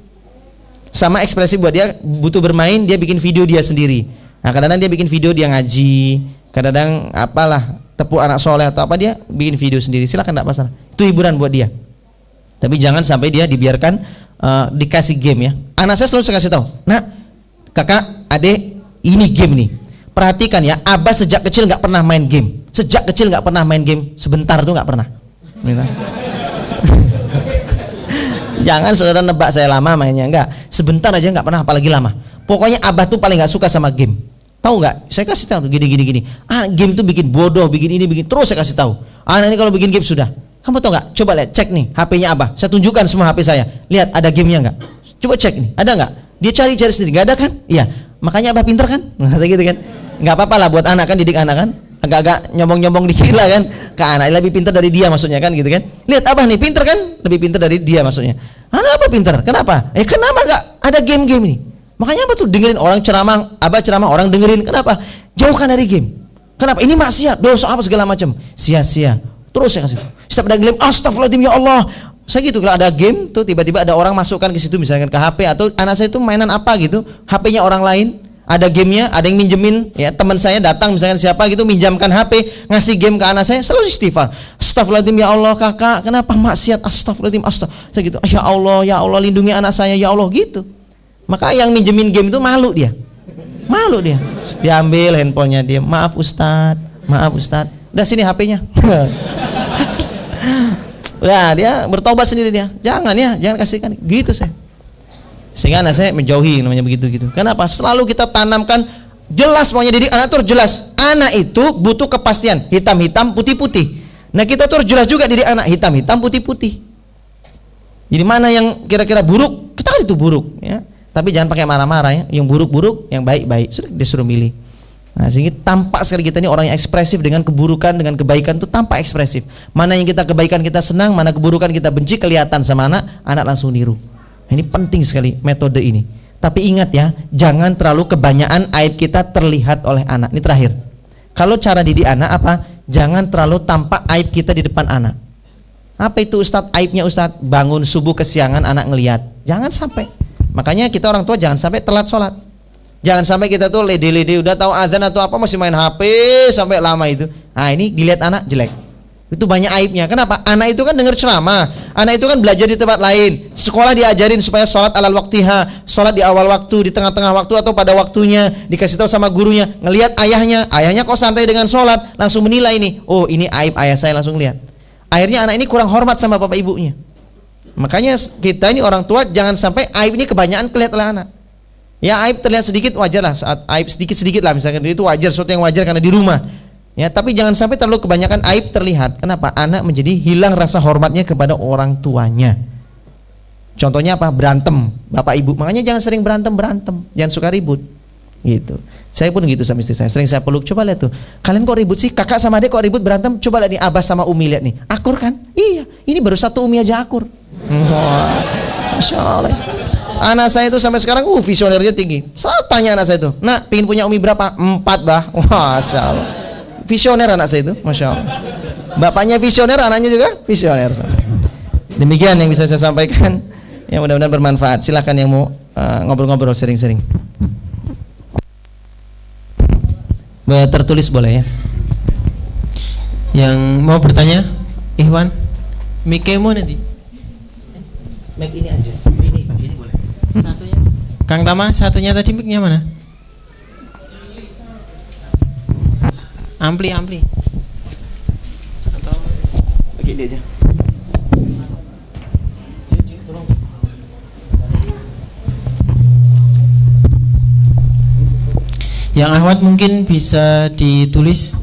Sama ekspresi buat dia butuh bermain, dia bikin video dia sendiri. Nah kadang-kadang dia bikin video dia ngaji, kadang-kadang apalah tepuk anak soleh atau apa, dia bikin video sendiri. Silakan, tidak masalah. Itu hiburan buat dia. Tapi jangan sampai dia dibiarkan dikasih game ya. Anak saya selalu saya kasih tahu, nak, kakak, adek, ini game nih. Perhatikan ya, abah sejak kecil nggak pernah main game. Sejak kecil nggak pernah main game. Sebentar tuh nggak pernah. Jangan saudara nebak saya lama mainnya, enggak. Sebentar aja nggak pernah, apalagi lama. Pokoknya abah tuh paling nggak suka sama game. Tahu nggak? Saya kasih tahu gini. Game tuh bikin bodoh, bikin ini, bikin terus saya kasih tahu. Anak ini kalau bikin game sudah. Kamu tahu nggak? Coba lihat, cek nih HP-nya abah. Saya tunjukkan semua HP saya. Lihat ada gamenya nggak? Coba cek nih, ada nggak? Dia cari sendiri, nggak ada kan? Iya. Makanya abah pinter kan? Masa gitu kan? Nggak apa-apa lah buat anak kan, didik anak kan. Agak-agak nyombong dikit lah kan, ke anak lebih pintar dari dia maksudnya kan, gitu kan. Lihat abah nih pintar kan, lebih pintar dari dia maksudnya. Anak apa pintar? Kenapa? Kenapa nggak ada game-game ini? Makanya apa tuh, dengerin orang ceramah, abah ceramah orang dengerin. Kenapa? Jauhkan dari game. Kenapa? Ini maksiat, dosa apa segala macam. Sia-sia. Terus saya kasih tahu. Setiap ada game, astagfirullahaladzim ya Allah. Saya gitu, kalau ada game tuh tiba-tiba ada orang masukkan ke situ, misalkan ke HP, atau anak saya itu mainan apa gitu, HP-nya orang lain. Ada gamenya, ada yang minjemin ya, teman saya datang misalkan siapa gitu minjamkan HP, ngasih game ke anak saya, selalu istighfar, astagfirullahaladzim ya Allah kakak, kenapa maksiat, astagfirullahaladzim, saya gitu, ya Allah lindungi anak saya ya Allah gitu. Maka yang minjemin game itu malu dia ambil handphonenya dia, maaf Ustad, udah sini HP-nya. Udah dia bertobat sendiri dia, jangan kasihkan gitu saya. Sehingga anak saya menjauhi namanya begitu. Kenapa? Selalu kita tanamkan jelas, maunya didik anak tuh jelas. Anak itu butuh kepastian, hitam-hitam, putih-putih. Nah kita tuh jelas juga didik anak, hitam-hitam, putih-putih. Jadi mana yang kira-kira buruk, kita kan itu buruk ya. Tapi jangan pakai marah-marah ya. Yang buruk-buruk, yang baik-baik, sudah disuruh milih. Nah sehingga tampak sekali kita ini orang yang ekspresif dengan keburukan, dengan kebaikan itu tampak ekspresif. Mana yang kita kebaikan kita senang, mana keburukan kita benci, kelihatan sama anak langsung niru. Ini penting sekali metode ini. Tapi ingat ya, jangan terlalu kebanyakan aib kita terlihat oleh anak. Ini terakhir. Kalau cara didik anak apa? Jangan terlalu tampak aib kita di depan anak. Apa itu Ustadz? Aibnya Ustadz, bangun subuh kesiangan anak ngelihat. Jangan sampai. Makanya kita orang tua jangan sampai telat sholat. Jangan sampai kita tuh lede-lede udah tahu azan atau apa masih main HP sampai lama itu. Nah ini dilihat anak jelek. Itu banyak aibnya. Kenapa? Anak itu kan dengar ceramah, anak itu kan belajar di tempat lain, sekolah diajarin supaya sholat alal waktiha, sholat di awal waktu, di tengah-tengah waktu atau pada waktunya, dikasih tahu sama gurunya. Ngelihat ayahnya kok santai dengan sholat, langsung menilai nih, oh ini aib ayah saya, langsung lihat. Akhirnya anak ini kurang hormat sama bapak ibunya. Makanya kita ini orang tua jangan sampai aib ini kebanyakan kelihatan oleh anak. Ya aib terlihat sedikit wajar lah, saat aib sedikit lah misalkan itu wajar, sesuatu yang wajar karena di rumah. Ya, tapi jangan sampai terlalu kebanyakan aib terlihat. Kenapa? Anak menjadi hilang rasa hormatnya kepada orang tuanya. Contohnya apa? Berantem, bapak ibu. Makanya jangan sering berantem, jangan suka ribut. Gitu. Saya pun gitu sama istri saya. Sering saya peluk. Coba lihat tuh. Kalian kok ribut sih? Kakak sama adik kok ribut berantem? Coba lihat nih, abah sama umi, lihat nih. Akur kan? Iya. Ini baru satu umi aja akur. Masya Allah. Anak saya itu sampai sekarang visionernya tinggi. Selalu tanya anak saya itu, nak, pengen punya umi berapa? 4 bah. Masya Allah. Visioner anak saya itu, Masya Allah. Bapaknya visioner, anaknya juga visioner. Demikian yang bisa saya sampaikan. Ya mudah-mudahan bermanfaat. Silakan yang mau ngobrol-ngobrol sering-sering. Tertulis boleh ya. Yang mau bertanya, Ikhwan, mic-nya mau nanti. Mic ini aja. Ini boleh. Satunya. Kang Tama, satunya tadi mic-nya mana? Ampli. Atau pakai dia aja. Yang Ahmad mungkin bisa ditulis.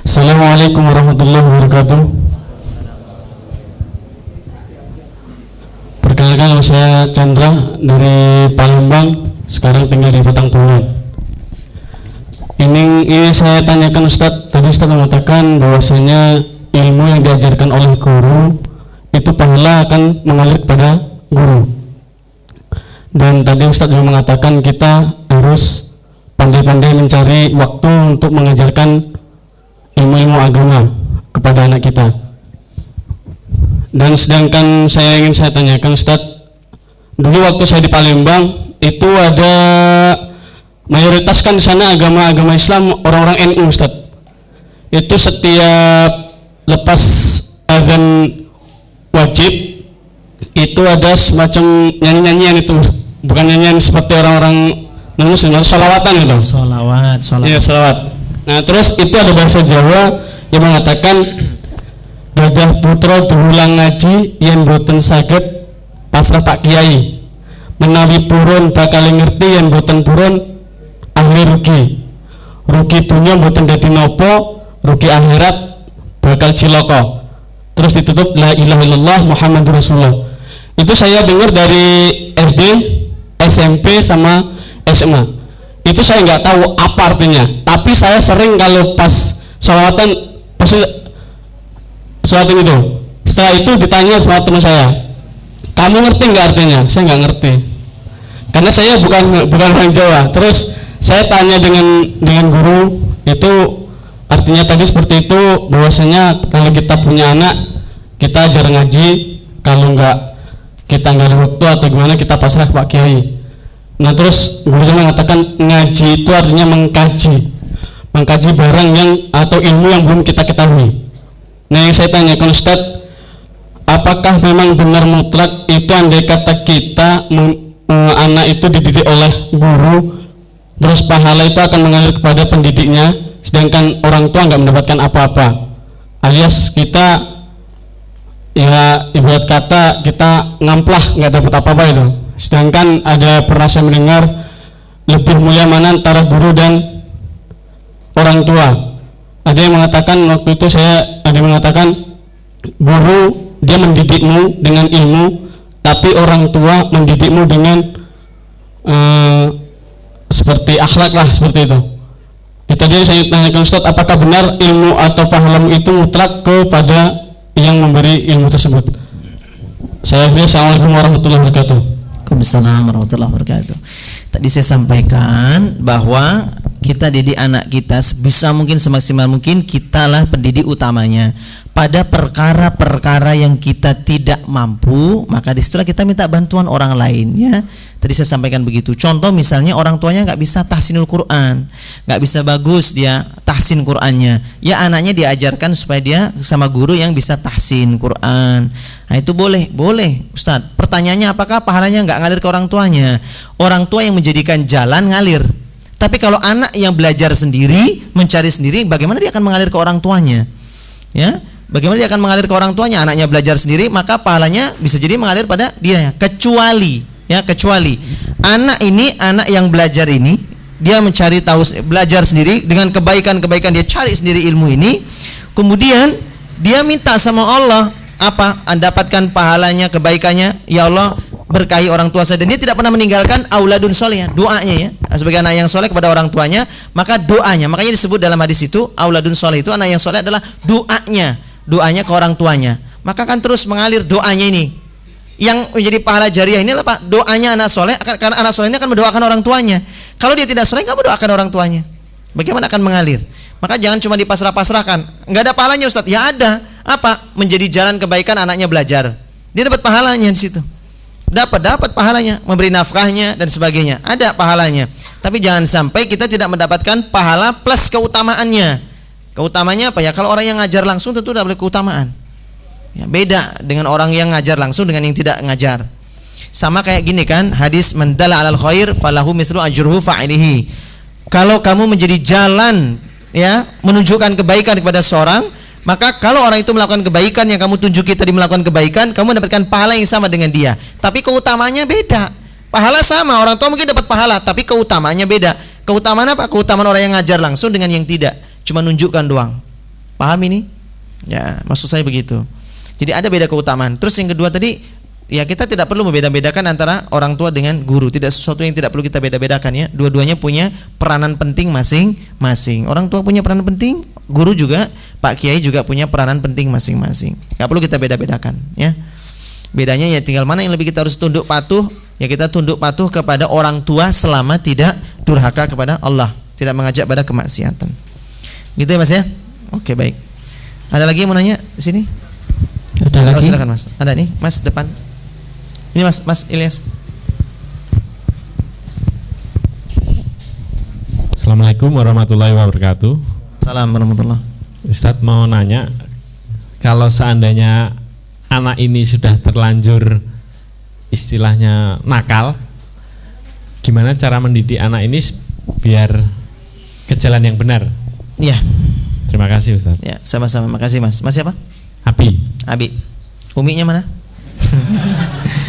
Assalamualaikum warahmatullahi wabarakatuh. Perkenalkan perkenalkan, saya Chandra dari Palembang, sekarang tinggal di Batangtoruan. Ini saya tanyakan Ustadz, tadi Ustadz mengatakan bahwasanya ilmu yang diajarkan oleh guru itu pahala akan mengalir kepada guru. Dan tadi Ustadz juga mengatakan kita harus pandai-pandai mencari waktu untuk mengajarkan ilmu-ilmu agama kepada anak kita. Dan sedangkan saya ingin saya tanyakan Ustadz, dulu waktu saya di Palembang itu ada mayoritas kan di sana agama Islam, orang-orang NU Ustadz. Itu setiap lepas azan wajib itu ada semacam nyanyi-nyanyian, itu bukan nyanyian seperti orang-orang non-muslim, sholawatan itu. Sholawat. Iya, sholawat. Nah, terus itu ada bahasa Jawa yang mengatakan gadah putra diulang ngaji yang boten saged pasrah Pak Kiai, menawi purun bakal ngerti yang boten purun ahli rugi dunia boten dadi nopo, rugi akhirat bakal ciloko. Terus ditutup la ilaha illallah Muhammadur Rasulullah. Itu saya dengar dari SD, SMP sama SMA. Itu saya nggak tahu apa artinya, tapi saya sering kalau pas sholawatan itu, setelah itu ditanya sama teman saya, kamu ngerti nggak artinya? Saya nggak ngerti, karena saya bukan orang Jawa. Terus saya tanya dengan guru, itu artinya tadi seperti itu, bahwasanya kalau kita punya anak kita ajar ngaji, kalau kita nggak ada waktu atau gimana kita pasrah ke Pak Kiai. Nah, terus gurunya mengatakan ngaji itu artinya mengkaji barang yang atau ilmu yang belum kita ketahui. Nah, yang saya tanyakan Ustadz, apakah memang benar mutlak itu andai kata kita anak itu dididik oleh guru, terus pahala itu akan mengalir kepada pendidiknya, sedangkan orang tua nggak mendapatkan apa-apa, alias kita ya ibarat kata kita ngamplah nggak dapat apa-apa itu. Sedangkan pernah saya mendengar lebih mulia mana antara guru dan orang tua. Ada yang mengatakan waktu itu guru dia mendidikmu dengan ilmu, tapi orang tua mendidikmu dengan seperti akhlak lah, seperti itu. Itu dia saya tanyakan Ustadz, apakah benar ilmu atau pahala itu mutlak kepada yang memberi ilmu tersebut? Saya akhirnya assalamualaikum warahmatullahi wabarakatuh. Waalaikumsalam warahmatullahi wabarakatuh. Tadi saya sampaikan bahwa kita didik anak kita sebisa mungkin, semaksimal mungkin kitalah pendidik utamanya. Pada perkara-perkara yang kita tidak mampu, maka disitulah kita minta bantuan orang lain, ya. Tadi saya sampaikan begitu. Contoh misalnya orang tuanya nggak bisa tahsinul Quran, nggak bisa bagus dia tahsin Qurannya, ya anaknya diajarkan supaya dia sama guru yang bisa tahsin Quran. Nah itu boleh Ustadz. Pertanyaannya apakah pahalanya nggak ngalir ke orang tuanya? Orang tua yang menjadikan jalan ngalir. Tapi kalau anak yang belajar sendiri, mencari sendiri, bagaimana dia akan mengalir ke orang tuanya? Ya, bagaimana dia akan mengalir ke orang tuanya? Anaknya belajar sendiri, maka pahalanya bisa jadi mengalir pada dia. Kecuali anak yang belajar ini, dia mencari tahu, belajar sendiri dengan kebaikan-kebaikan, dia cari sendiri ilmu ini, kemudian dia minta sama Allah apa? Mendapatkan pahalanya, kebaikannya, ya Allah berkahi orang tua saya, dan dia tidak pernah meninggalkan auladun soleh, doanya, ya, sebagai anak yang soleh kepada orang tuanya, maka doanya, makanya disebut dalam hadis itu auladun soleh itu anak yang soleh adalah doanya ke orang tuanya, maka akan terus mengalir doanya ini. Yang menjadi pahala jariah ini adalah Pak, doanya anak soleh, karena anak soleh ini akan mendoakan orang tuanya. Kalau dia tidak soleh, nggak mendoakan orang tuanya, bagaimana akan mengalir? Maka jangan cuma dipasrah-pasrahkan, nggak ada pahalanya Ustadz. Ya ada, apa? Menjadi jalan kebaikan anaknya belajar, dia dapat pahalanya di situ. Dapat pahalanya, memberi nafkahnya dan sebagainya, ada pahalanya. Tapi jangan sampai kita tidak mendapatkan pahala plus keutamaannya. Keutamaannya apa ya? Kalau orang yang ngajar langsung tentu tidak boleh keutamaan. Ya, beda dengan orang yang ngajar langsung dengan yang tidak ngajar. Sama kayak gini kan, hadis man dalla 'alal khair falahu mithlu ajruhu fa'ilihi. Kalau kamu menjadi jalan, ya, menunjukkan kebaikan kepada seorang, maka kalau orang itu melakukan kebaikan yang kamu tunjuki tadi melakukan kebaikan, kamu mendapatkan pahala yang sama dengan dia. Tapi keutamaannya beda. Pahala sama, orang tua mungkin dapat pahala, tapi keutamaannya beda. Keutamaan apa? Keutamaan orang yang ngajar langsung dengan yang tidak, cuma nunjukkan doang. Paham ini? Ya, maksud saya begitu. Jadi ada beda keutamaan. Terus yang kedua tadi, ya kita tidak perlu membeda-bedakan antara orang tua dengan guru. Tidak sesuatu yang tidak perlu kita beda-bedakan ya. Dua-duanya punya peranan penting masing-masing. Orang tua punya peranan penting, guru juga, Pak Kiai juga punya peranan penting masing-masing. Gak perlu kita beda-bedakan ya. Bedanya ya tinggal mana yang lebih kita harus tunduk patuh. Ya kita tunduk patuh kepada orang tua selama tidak durhaka kepada Allah, tidak mengajak pada kemaksiatan. Gitu ya Mas ya? Oke, baik. Ada lagi yang mau nanya di sini? Ada lagi? Silakan Mas. Ada nih, Mas depan. Ini Mas Ilyas. Assalamualaikum warahmatullahi wabarakatuh. Assalamualaikum warahmatullahi. Ustadz mau nanya, kalau seandainya anak ini sudah terlanjur istilahnya nakal, gimana cara mendidik anak ini biar ke jalan yang benar? Iya. Terima kasih Ustadz. Ya, sama-sama. Makasih Mas. Mas siapa? Abi. Uminya mana?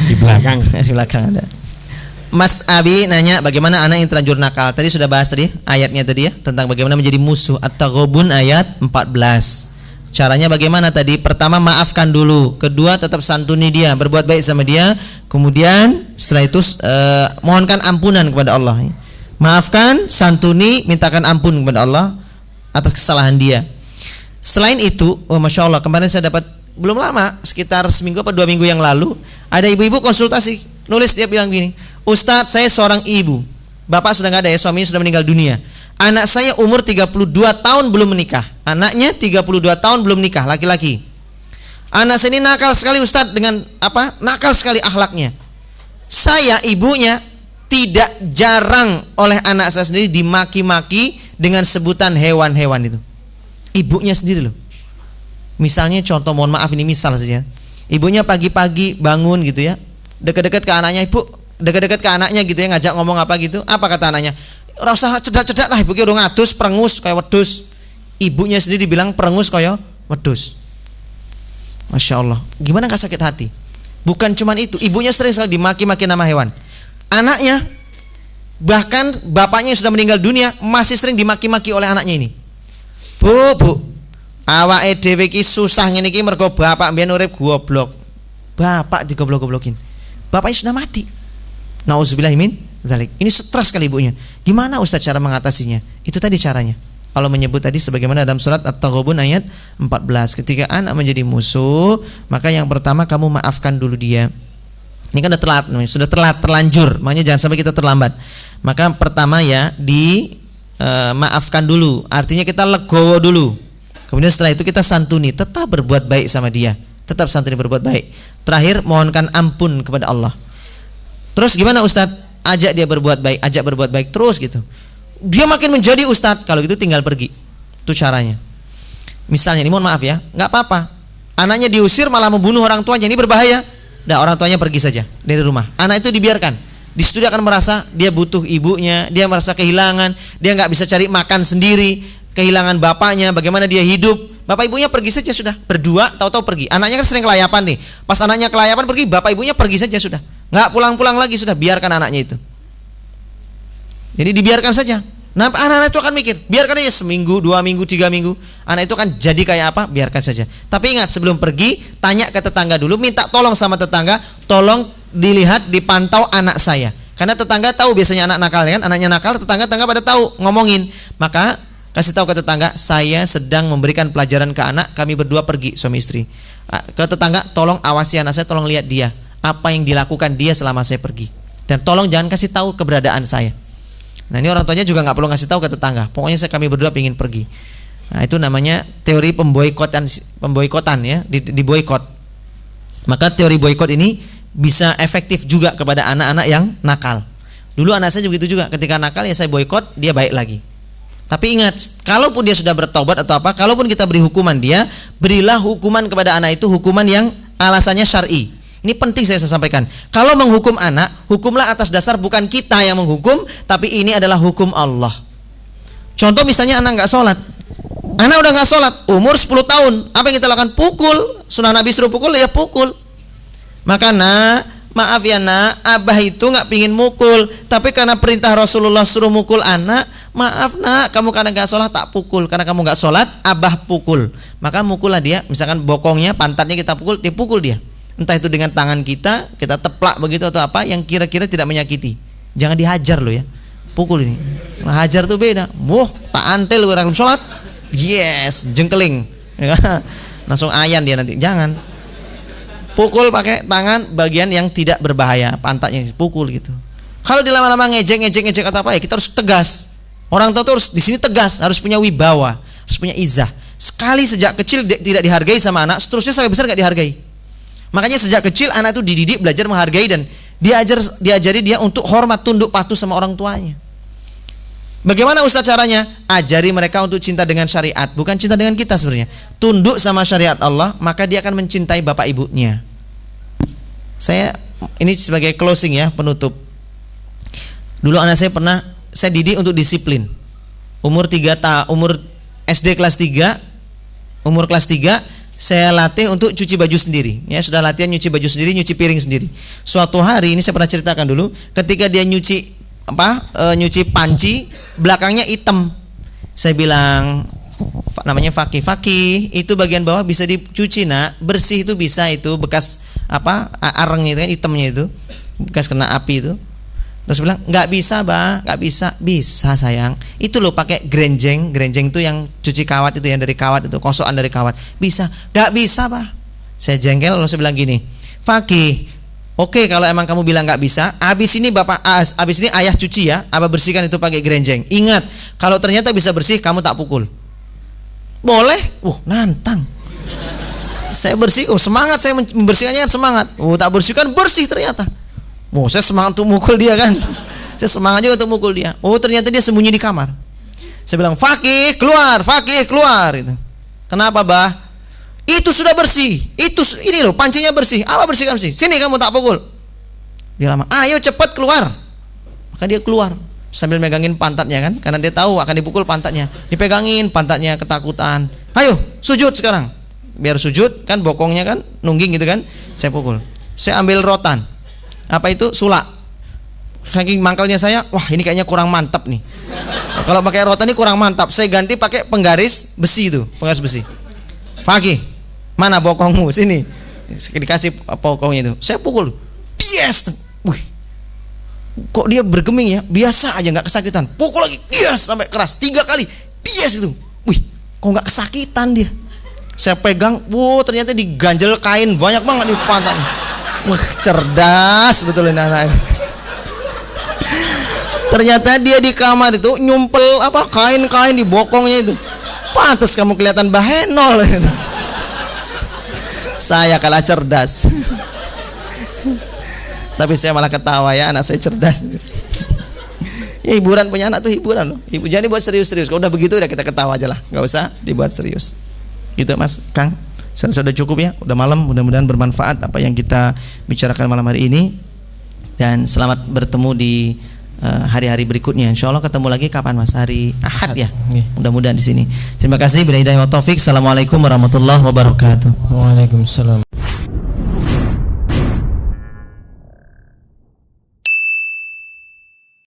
Di belakang. Di belakang ada. Mas Abi nanya bagaimana anak yang terlanjur nakal. Tadi sudah bahas tadi ayatnya tadi ya, tentang bagaimana menjadi musuh. At-Taghabun ayat 14. Caranya bagaimana tadi? Pertama, maafkan dulu. Kedua, tetap santuni dia, berbuat baik sama dia. Kemudian setelah itu mohonkan ampunan kepada Allah. Maafkan, santuni, mintakan ampun kepada Allah atas kesalahan dia. Selain itu, Masya Allah, kemarin saya dapat belum lama, sekitar seminggu atau 2 minggu yang lalu, ada ibu-ibu konsultasi, nulis, dia bilang gini, Ustadz, saya seorang ibu, bapak sudah nggak ada ya, suaminya sudah meninggal dunia. Anak saya umur 32 tahun belum menikah. Anaknya 32 tahun belum nikah, laki-laki. Anak saya ini nakal sekali Ustadz, dengan apa? Nakal sekali akhlaknya. Saya ibunya tidak jarang oleh anak saya sendiri dimaki-maki dengan sebutan hewan-hewan itu. Ibunya sendiri loh. Misalnya contoh, mohon maaf ini misal saja. Ibunya pagi-pagi bangun gitu ya, dekat-dekat ke anaknya, ibu dekat-dekat ke anaknya gitu ya, ngajak ngomong apa gitu. Apa kata anaknya? Ora usah cedak-cedak lah, ibu ki urung adus, perengus kayak wedus. Ibunya sendiri dibilang perengus kayak wedus. Masya Allah, gimana gak sakit hati? Bukan cuman itu, ibunya sering sekali dimaki-maki nama hewan. Anaknya, bahkan bapaknya yang sudah meninggal dunia, masih sering dimaki-maki oleh anaknya ini. Bu, awake dhewe iki susah ngene iki mergo bapak mbiyen urip goblok. Bapak digoblok-goblokin. Bapaknya sudah mati. Nauzubillahi min dzalik. Ini stres sekali ibunya. Gimana Ustaz cara mengatasinya? Itu tadi caranya. Kalau menyebut tadi sebagaimana dalam surat At-Taghabun ayat 14, ketika anak menjadi musuh, maka yang pertama kamu maafkan dulu dia. Ini kan sudah telat, terlanjur. Makanya jangan sampai kita terlambat. Maka pertama ya maafkan dulu. Artinya kita legowo dulu. Kemudian setelah itu kita santuni, tetap berbuat baik sama dia. Tetap santuni, berbuat baik. Terakhir mohonkan ampun kepada Allah. Terus gimana Ustadz? Ajak dia berbuat baik, ajak berbuat baik terus gitu. Dia makin menjadi Ustadz, kalau gitu tinggal pergi. Itu caranya. Misalnya, ini mohon maaf ya, nggak apa-apa. Anaknya diusir malah membunuh orang tuanya, ini berbahaya. Dah, orang tuanya pergi saja dari rumah. Anak itu dibiarkan. Di situ dia akan merasa dia butuh ibunya, dia merasa kehilangan, dia nggak bisa cari makan sendiri, kehilangan bapaknya, bagaimana dia hidup. Bapak ibunya pergi saja sudah, berdua tahu-tahu pergi. Anaknya kan sering kelayapan nih. Pas anaknya kelayapan pergi, bapak ibunya pergi saja sudah. Nggak pulang-pulang lagi sudah, biarkan anaknya itu. Jadi dibiarkan saja. Nah, anak-anak itu akan mikir, biarkan aja seminggu, 2 minggu, 3 minggu. Anak itu kan jadi kayak apa, biarkan saja. Tapi ingat, sebelum pergi, tanya ke tetangga dulu, minta tolong sama tetangga, tolong dilihat, dipantau anak saya. Karena tetangga tahu biasanya anak nakal kan, anaknya nakal, tetangga pada tahu, ngomongin. Maka kasih tahu ke tetangga, saya sedang memberikan pelajaran ke anak, kami berdua pergi suami istri. Ke tetangga, tolong awasi anak saya, tolong lihat dia, apa yang dilakukan dia selama saya pergi. Dan tolong jangan kasih tahu keberadaan saya. Nah, ini orang tuanya juga nggak perlu ngasih tahu ke tetangga. Pokoknya kami berdua ingin pergi. Nah, itu namanya teori pemboikotan ya, diboikot. Maka teori boikot ini bisa efektif juga kepada anak-anak yang nakal. Dulu anak saya begitu juga, ketika nakal ya saya boikot, dia baik lagi. Tapi ingat, kalaupun dia sudah bertobat atau apa, kalaupun kita beri hukuman dia, berilah hukuman kepada anak itu hukuman yang alasannya syar'i. Ini penting saya sampaikan. Kalau menghukum anak, hukumlah atas dasar bukan kita yang menghukum, tapi ini adalah hukum Allah. Contoh misalnya anak nggak sholat, anak udah nggak sholat, umur 10 tahun, apa yang kita lakukan? Pukul. Sunnah Nabi suruh pukul, ya pukul. Maka maaf ya nak, abah itu nggak pingin mukul, tapi karena perintah Rasulullah suruh mukul anak, maaf nak, kamu karena nggak sholat tak pukul, karena kamu nggak sholat, abah pukul. Maka mukullah dia, misalkan bokongnya, pantatnya kita pukul, dipukul dia. entah itu dengan tangan kita teplak begitu atau apa yang kira-kira tidak menyakiti. Jangan dihajar loh ya. Pukul ini. Nah, hajar tuh beda. Tak antel orang sholat. Yes, jengkeling. Langsung ayan dia nanti. Jangan. Pukul pakai tangan bagian yang tidak berbahaya, pantatnya pukul gitu. Kalau dilama-lama ngejek atau apa ya, kita harus tegas. Orang tua tuh harus di sini tegas, harus punya wibawa, harus punya izah. Sekali sejak kecil tidak dihargai sama anak, seterusnya sampai besar nggak dihargai. Makanya sejak kecil anak itu dididik belajar menghargai dan diajari dia untuk hormat, tunduk, patuh sama orang tuanya. Bagaimana Ustaz caranya? Ajari mereka untuk cinta dengan syariat, bukan cinta dengan kita sebenarnya. Tunduk sama syariat Allah, maka dia akan mencintai bapak ibunya. Saya ini sebagai closing ya, penutup. Dulu anak saya didik untuk disiplin. Umur SD kelas 3, umur kelas 3 saya latih untuk cuci baju sendiri. Ya, sudah latihan nyuci baju sendiri, nyuci piring sendiri. Suatu hari ini saya pernah ceritakan dulu, ketika dia nyuci nyuci panci, belakangnya hitam. Saya bilang, namanya Fakih, itu bagian bawah bisa dicuci nak, bersih itu bisa, itu bekas arengnya itu kan hitamnya itu, bekas kena api itu. Terus bilang nggak bisa bah, nggak bisa sayang. Itu loh pakai grenjeng itu yang cuci kawat itu, yang dari kawat itu, kosokan dari kawat. Bisa, nggak bisa bah. Saya jengkel lalu saya bilang gini, Fakih, oke, kalau emang kamu bilang nggak bisa, abis ini ayah cuci ya, abah bersihkan itu pakai grenjeng. Ingat, kalau ternyata bisa bersih, kamu tak pukul. Boleh? Nantang. Saya bersih, semangat saya membersihkannya, semangat. Tak bersihkan, bersih ternyata. Saya semangat untuk mukul dia kan. Saya semangat juga untuk mukul dia. Ternyata dia sembunyi di kamar. Saya bilang, Fakih keluar. Gitu. Kenapa bah? Itu sudah bersih. Ini loh pancinya bersih. Apa bersihkan bersih? Sini kamu tak pukul. Dia lama. Ayo cepat keluar. Maka dia keluar sambil megangin pantatnya kan, karena dia tahu akan dipukul pantatnya. Dipegangin pantatnya, ketakutan. Ayo sujud sekarang. Biar sujud kan, bokongnya kan nungging gitu kan. Saya pukul. Saya ambil rotan. Apa itu? Sulak. Saking mangkalnya saya, wah ini kayaknya kurang mantap nih. Kalau pakai rotan ini kurang mantap. Saya ganti pakai penggaris besi itu, penggaris besi. Fakih, mana bokongmu? Sini. Dikasih bokongnya itu. Saya pukul. Yes. Wih. Kok dia bergeming ya? Biasa aja nggak kesakitan. Pukul lagi. Yes, sampai keras 3 kali. Yes itu. Wih, kok nggak kesakitan dia? Saya pegang, ternyata diganjel kain banyak banget di pantatnya. Wah, cerdas betul ini anak ini. Ternyata dia di kamar itu nyumpel kain-kain di bokongnya itu. Pantas kamu kelihatan bahenol. Saya kalah cerdas. Tapi saya malah ketawa ya, anak saya cerdas. Ya hiburan, punya anak tuh hiburan loh. Jangan dibuat serius-serius. Kalau udah begitu udah kita ketawa aja lah, nggak usah dibuat serius. Gitu Mas Kang. Sudah cukup ya, udah malam. Mudah-mudahan bermanfaat apa yang kita bicarakan malam hari ini. Dan selamat bertemu di hari-hari berikutnya. Insya Allah ketemu lagi kapan Mas? Hari Ahad ya. Mudah-mudahan di sini. Terima kasih. Bila hidayah wa taufik. Assalamualaikum warahmatullahi wabarakatuh. Waalaikumsalam.